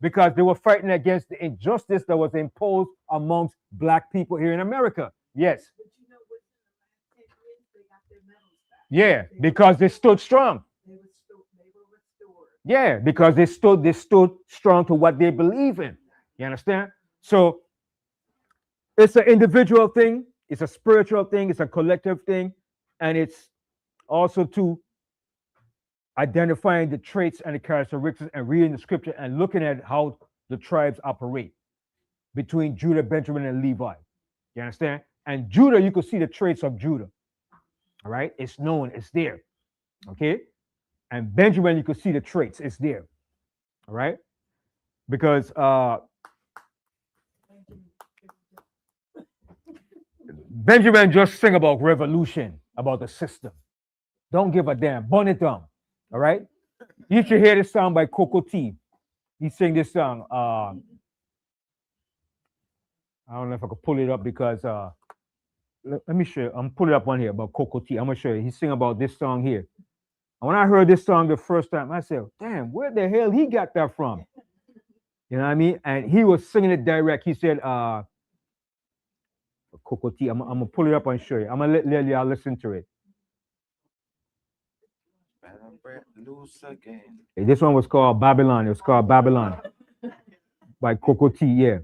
Because they were fighting against the injustice that was imposed amongst black people here in America. Yes. Yeah, because they stood strong. Yeah, because they stood strong to what they believe in. You understand? So it's an individual thing, it's a spiritual thing, it's a collective thing, and it's also to identifying the traits and the characteristics and reading the scripture and looking at how the tribes operate between Judah, Benjamin, and Levi. You understand? And Judah, you could see the traits of Judah. All right, it's known, it's there. Okay, and Benjamin, you could see the traits, it's there. All right, because Benjamin just sing about revolution, about the system. Don't give a damn, burn it down. All right, you should hear this song by Coco T. He sing this song. I don't know if I could pull it up because let me show you. I'm pulling it up on here about Coco T. I'm gonna show you. He sing about this song here. And when I heard this song the first time, I said, damn, where the hell he got that from? You know what I mean? And he was singing it direct. He said, Coco T. I'm gonna pull it up and show you. I'm gonna let y'all listen to it. Loose again. Hey, this one was called Babylon. It was called Babylon by Coco T. Yeah.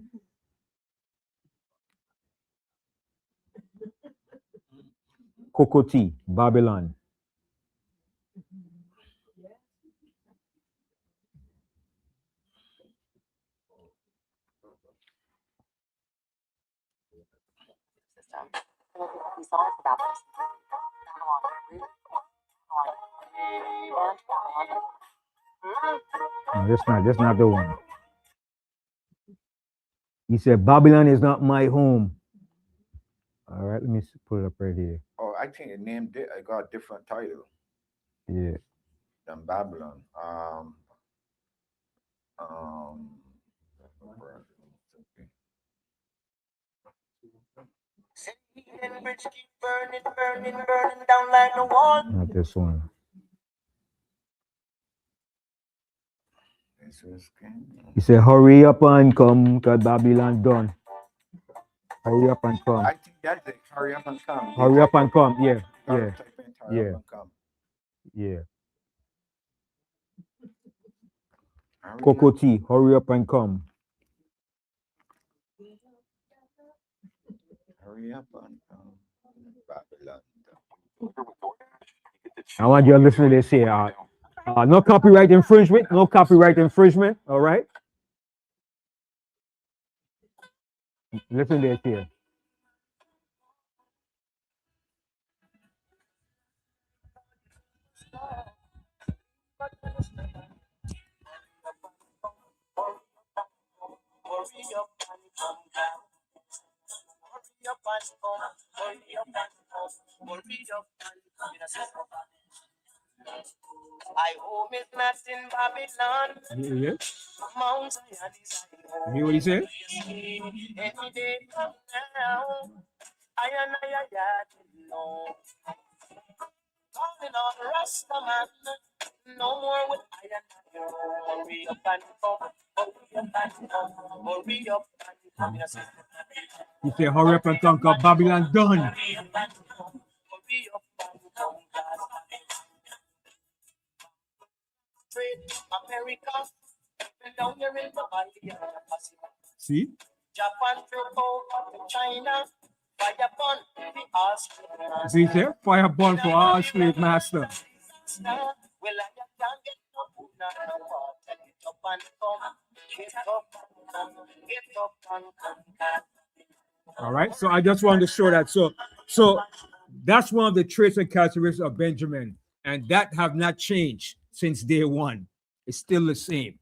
Coco T. Babylon. No, that's not the one. He said, Babylon is not my home. All right, let me put it up right here. Oh, I think it named it. I got a different title Yeah. than Babylon. Not this one. He said, hurry up and come, cause Babylon done. Hurry up and come. I think that's it. Hurry up and come. Hurry up and come. Yeah. Gotta Yeah. type in hurry up and come. Yeah. Hurry Coco up. T, hurry up and come. Hurry up and come. Babylon. I want you to listen to this here. No copyright infringement. No copyright infringement. All right. Listen to this here. I home is not in Babylon. Yeah. Mount Zion is You hear what he said? any day from now. I know. Calling on Rasta man. No more with I hurry up and come. Hurry up and come. Hurry up and come. He said, hurry up and come, cause Babylon done. Hurry up and come. Hurry up and come. America, down here in the Pacific. See? Japan took over China. Fire burn the Australians. See there? Fire burn for all slave master. Well, I can't get no food, no water. Get up and come. Get up and come. Get up and come. All right. So I just wanted to show that. So that's one of the traits and characteristics of Benjamin, and that have not changed since day one. It's still the same.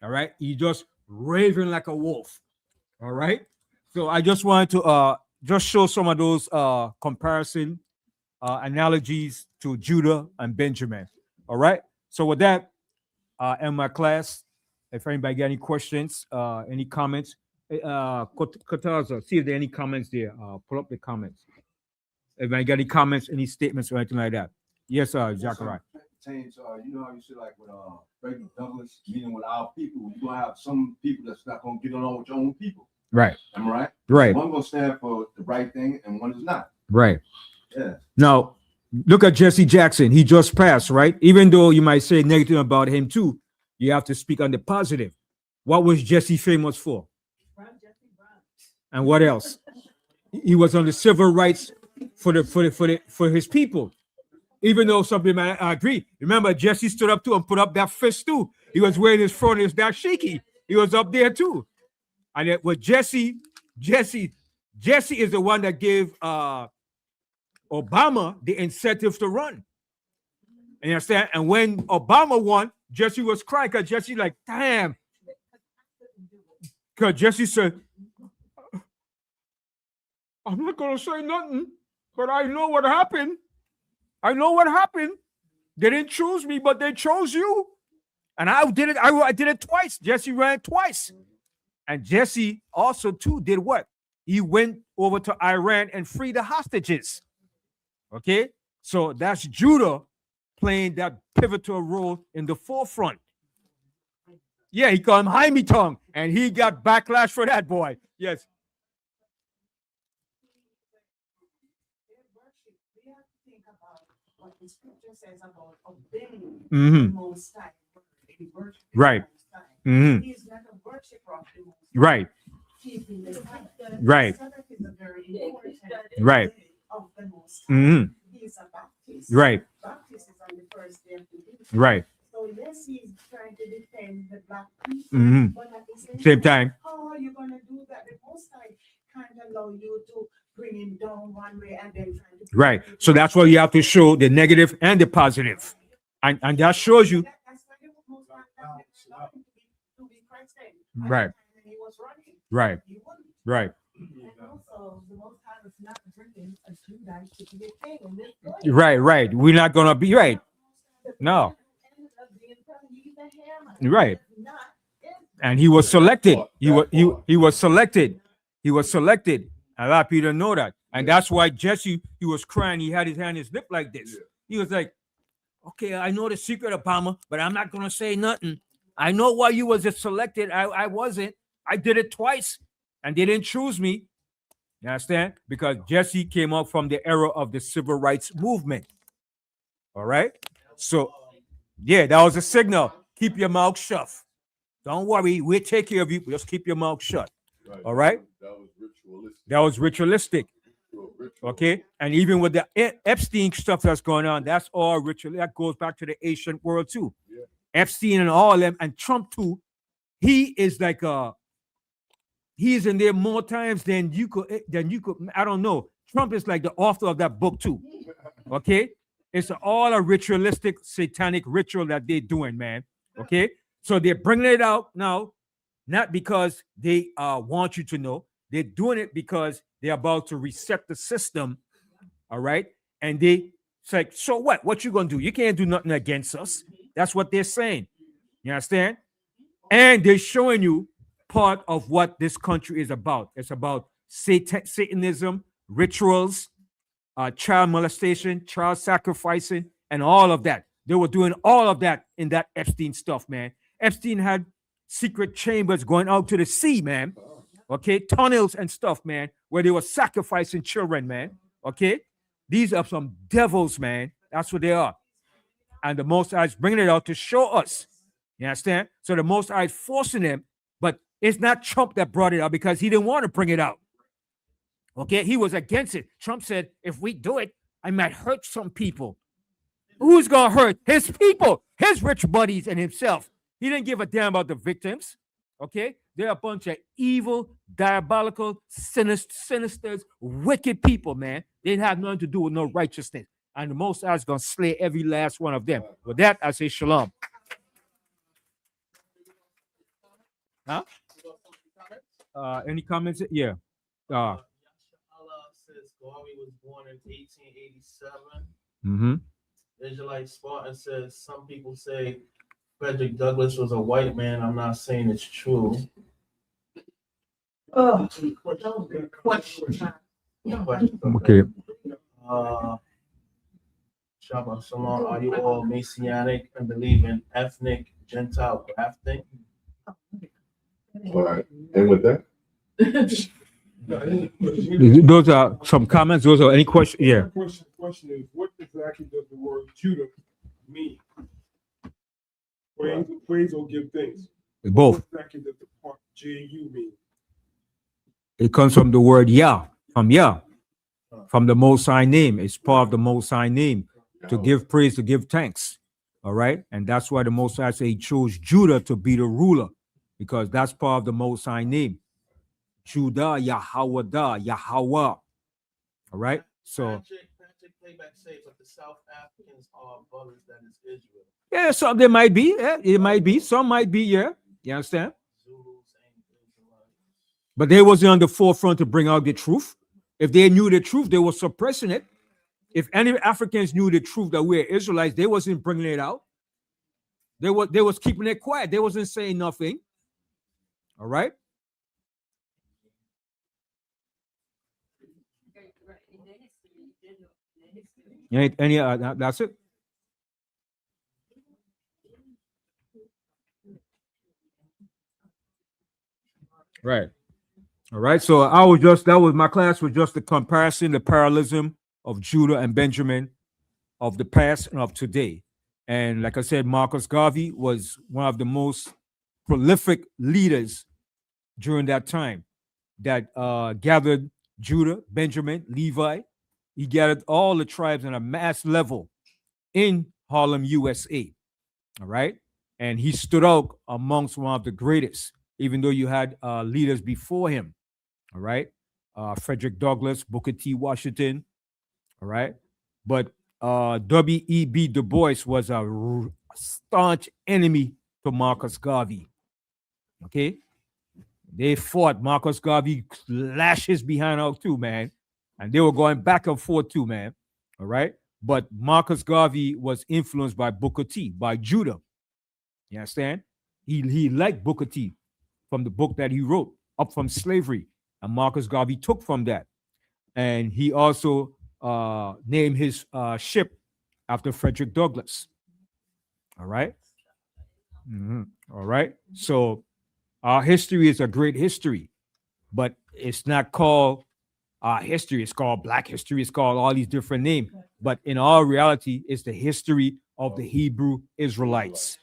All right. He just raving like a wolf. All right. So I just wanted to just show some of those comparison analogies to Judah and Benjamin. All right. So with that, in my class, if anybody got any questions, any comments, Kataza, see if there are any comments there. Pull up the comments. If anybody got any comments, any statements or anything like that. Yes, Zachariah. Change, you know how you say like with Frederick Douglass meeting with our people, you're gonna have some people that's not gonna get along with your own people. Right. Am I right? Right. One gonna stand for the right thing and one is not. Right. Yeah. Now, look at Jesse Jackson. He just passed, right? Even though you might say negative about him too, you have to speak on the positive. What was Jesse famous for? And what else? He was on the civil rights for his people. Even though some people might agree. Remember, Jesse stood up too and put up that fist too. He was wearing his front, is that shaky. He was up there too. And it was Jesse is the one that gave Obama the incentive to run. And you understand? And when Obama won, Jesse was crying because Jesse like, damn. Because Jesse said, I'm not gonna say nothing, but I know what happened. I know what happened. They didn't choose me, but they chose you. And I did it. I did it twice. Jesse ran twice. And Jesse also too did what? He went over to Iran and freed the hostages. Okay, so that's Judah playing that pivotal role in the forefront. Yeah, he called him Jaime Tongue, and he got backlash for that, boy. Yes. We have to think about what the scripture says about obeying Mhm. the Most High. He worships the Right. Most High. Mhm. He's not a worshiper of the Most High. Right. Keeping the Sabbath. Right. Sabbath is a very important Right. day of the Most High. Mhm. He's a Baptist. Right. Baptist is on the first day of the week. Right. So yes, he's trying to defend the black people, Mhm. but at the Same time. how are you gonna do that? The Most High can't allow you to bring him down one way and then trying to Right. So that's why you have to show the negative and the positive. And that shows you. That's why the Most High allowed him to be president. Right. And he was running. Right. He wouldn't. Right. And also, the Most High was not bringing a Judite to be a king in this place. Right. Right. We're not gonna be right. No. Right. And he was selected. He was selected. He was selected. A lot of people don't know that. And that's why Jesse, he was crying. He had his hand in his lip like this. He was like, okay, I know the secret, Obama, but I'm not going to say nothing. I know why you was selected. I wasn't. I did it twice and they didn't choose me. You understand? Because Jesse came up from the era of the civil rights movement. All right? So, yeah, that was a signal. Keep your mouth shut. Don't worry. We'll take care of you. Just keep your mouth shut. All right? That was ritualistic. Okay? And even with the Epstein stuff that's going on, that's all ritual. That goes back to the ancient world too. Epstein and all of them, and Trump too. He is like he's in there more times than you could. I don't know. Trump is like the author of that book too. Okay? It's all a ritualistic satanic ritual that they're doing, man. Okay? So they're bringing it out now, not because they want you to know. They're doing it because they're about to reset the system. All right? And it's like, so what? What you gonna do? You can't do nothing against us. That's what they're saying. You understand? And they're showing you part of what this country is about. It's about Satanism, rituals, child molestation, child sacrificing, and all of that. They were doing all of that in that Epstein stuff, man. Epstein had secret chambers going out to the sea, man. Okay, tunnels and stuff, man, where they were sacrificing children, man. Okay, these are some devils, man. That's what they are. And the Most High is bringing it out to show us. You understand? So the Most High is forcing them, but it's not Trump that brought it out because he didn't want to bring it out. Okay, he was against it. Trump said, if we do it, I might hurt some people. Who's gonna hurt? His people, his rich buddies, and himself. He didn't give a damn about the victims. Okay, they're a bunch of evil, diabolical, sinister, wicked people, man. They didn't have nothing to do with no righteousness. And the Most High is gonna slay every last one of them. With that, I say shalom. Huh? Any comments? Yeah. Allah says Garvey was born in 1887. Mm-hmm. Israelite Spartan says some people say Frederick Douglass was a white man. I'm not saying it's true. Question. Okay. Shabbat Shalom. Are you all Messianic and believe in ethnic Gentile grafting? All right. And with that, Those are some comments. Those are any questions? Yeah. question is, what exactly does the word Judah mean? Praise or give thanks? Both. What exactly does the part J-U mean? It comes from the word Yah, from the Most High name. It's part of the Most High name to give praise, to give thanks. All right. And that's why the Most High say he chose Judah to be the ruler, because that's part of the Most High name. Judah, Yahweh. All right. So, Patrick playback say, but the South Africans are brothers that is Israel. Yeah, some there might be. Yeah, it might be. Some might be. Yeah, you understand? Zulus ain't Israelites. But they wasn't on the forefront to bring out the truth. If they knew the truth, they were suppressing it. If any Africans knew the truth that we're Israelites, they wasn't bringing it out. They was keeping it quiet. They wasn't saying nothing. All right. Any that's it. Right. All right. So that was my class was just the comparison, the parallelism of Judah and Benjamin of the past and of today. And like I said, Marcus Garvey was one of the most prolific leaders during that time that gathered Judah, Benjamin, Levi. He gathered all the tribes on a mass level in Harlem, USA. All right. And he stood out amongst one of the greatest, even though you had leaders before him. All right. Frederick Douglass, Booker T. Washington. All right. But W.E.B. Du Bois was a staunch enemy to Marcus Garvey. Okay. They fought. Marcus Garvey lashes behind out too, man. And they were going back and forth too, man. All right. But Marcus Garvey was influenced by Booker T, by Judah. You understand? He liked Booker T from the book that he wrote, Up from Slavery. And Marcus Garvey took from that. And he also named his ship after Frederick Douglass. All right. All right. So our history is a great history, but it's not called our history. It's called Black history. It's called all these different names. But in all reality, it's the history of the Hebrew Israelites.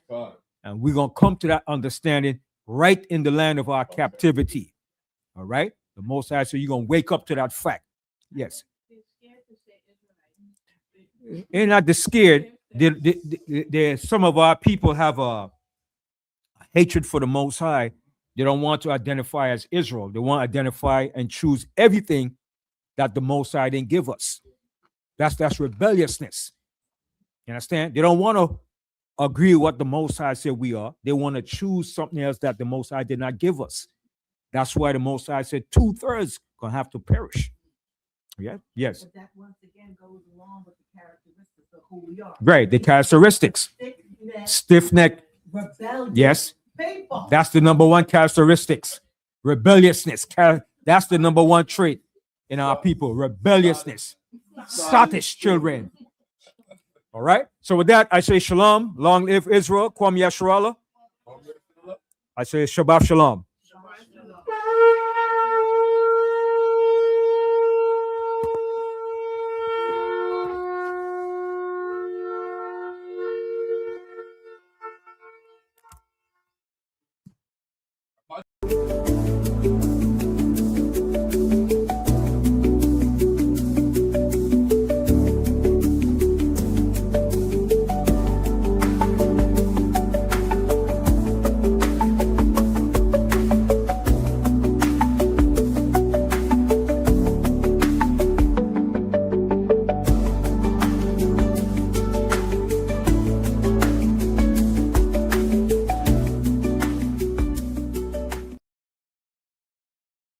And we're going to come to that understanding right in the land of our captivity. All right. The Most High, so you're going to wake up to that fact. Yes. They're not scared. Some of our people have a hatred for the Most High. They don't want to identify as Israel. They want to identify and choose everything that the Most High didn't give us. That's rebelliousness. You understand? They don't want to agree with what the Most High said we are. They want to choose something else that the Most High did not give us. That's why the Most High said 2/3 gonna have to perish. Yeah. Yes. But that once again goes along with the characteristics of who we are. Right. The characteristics. Stiff-necked. Rebellion. Yes. People. That's the number one characteristics. Rebelliousness. That's the number one trait in our people. Rebelliousness. Sottish children. All right. So with that, I say shalom. Long live Israel. Kwam Yasharallah. I say Shabbat Shalom.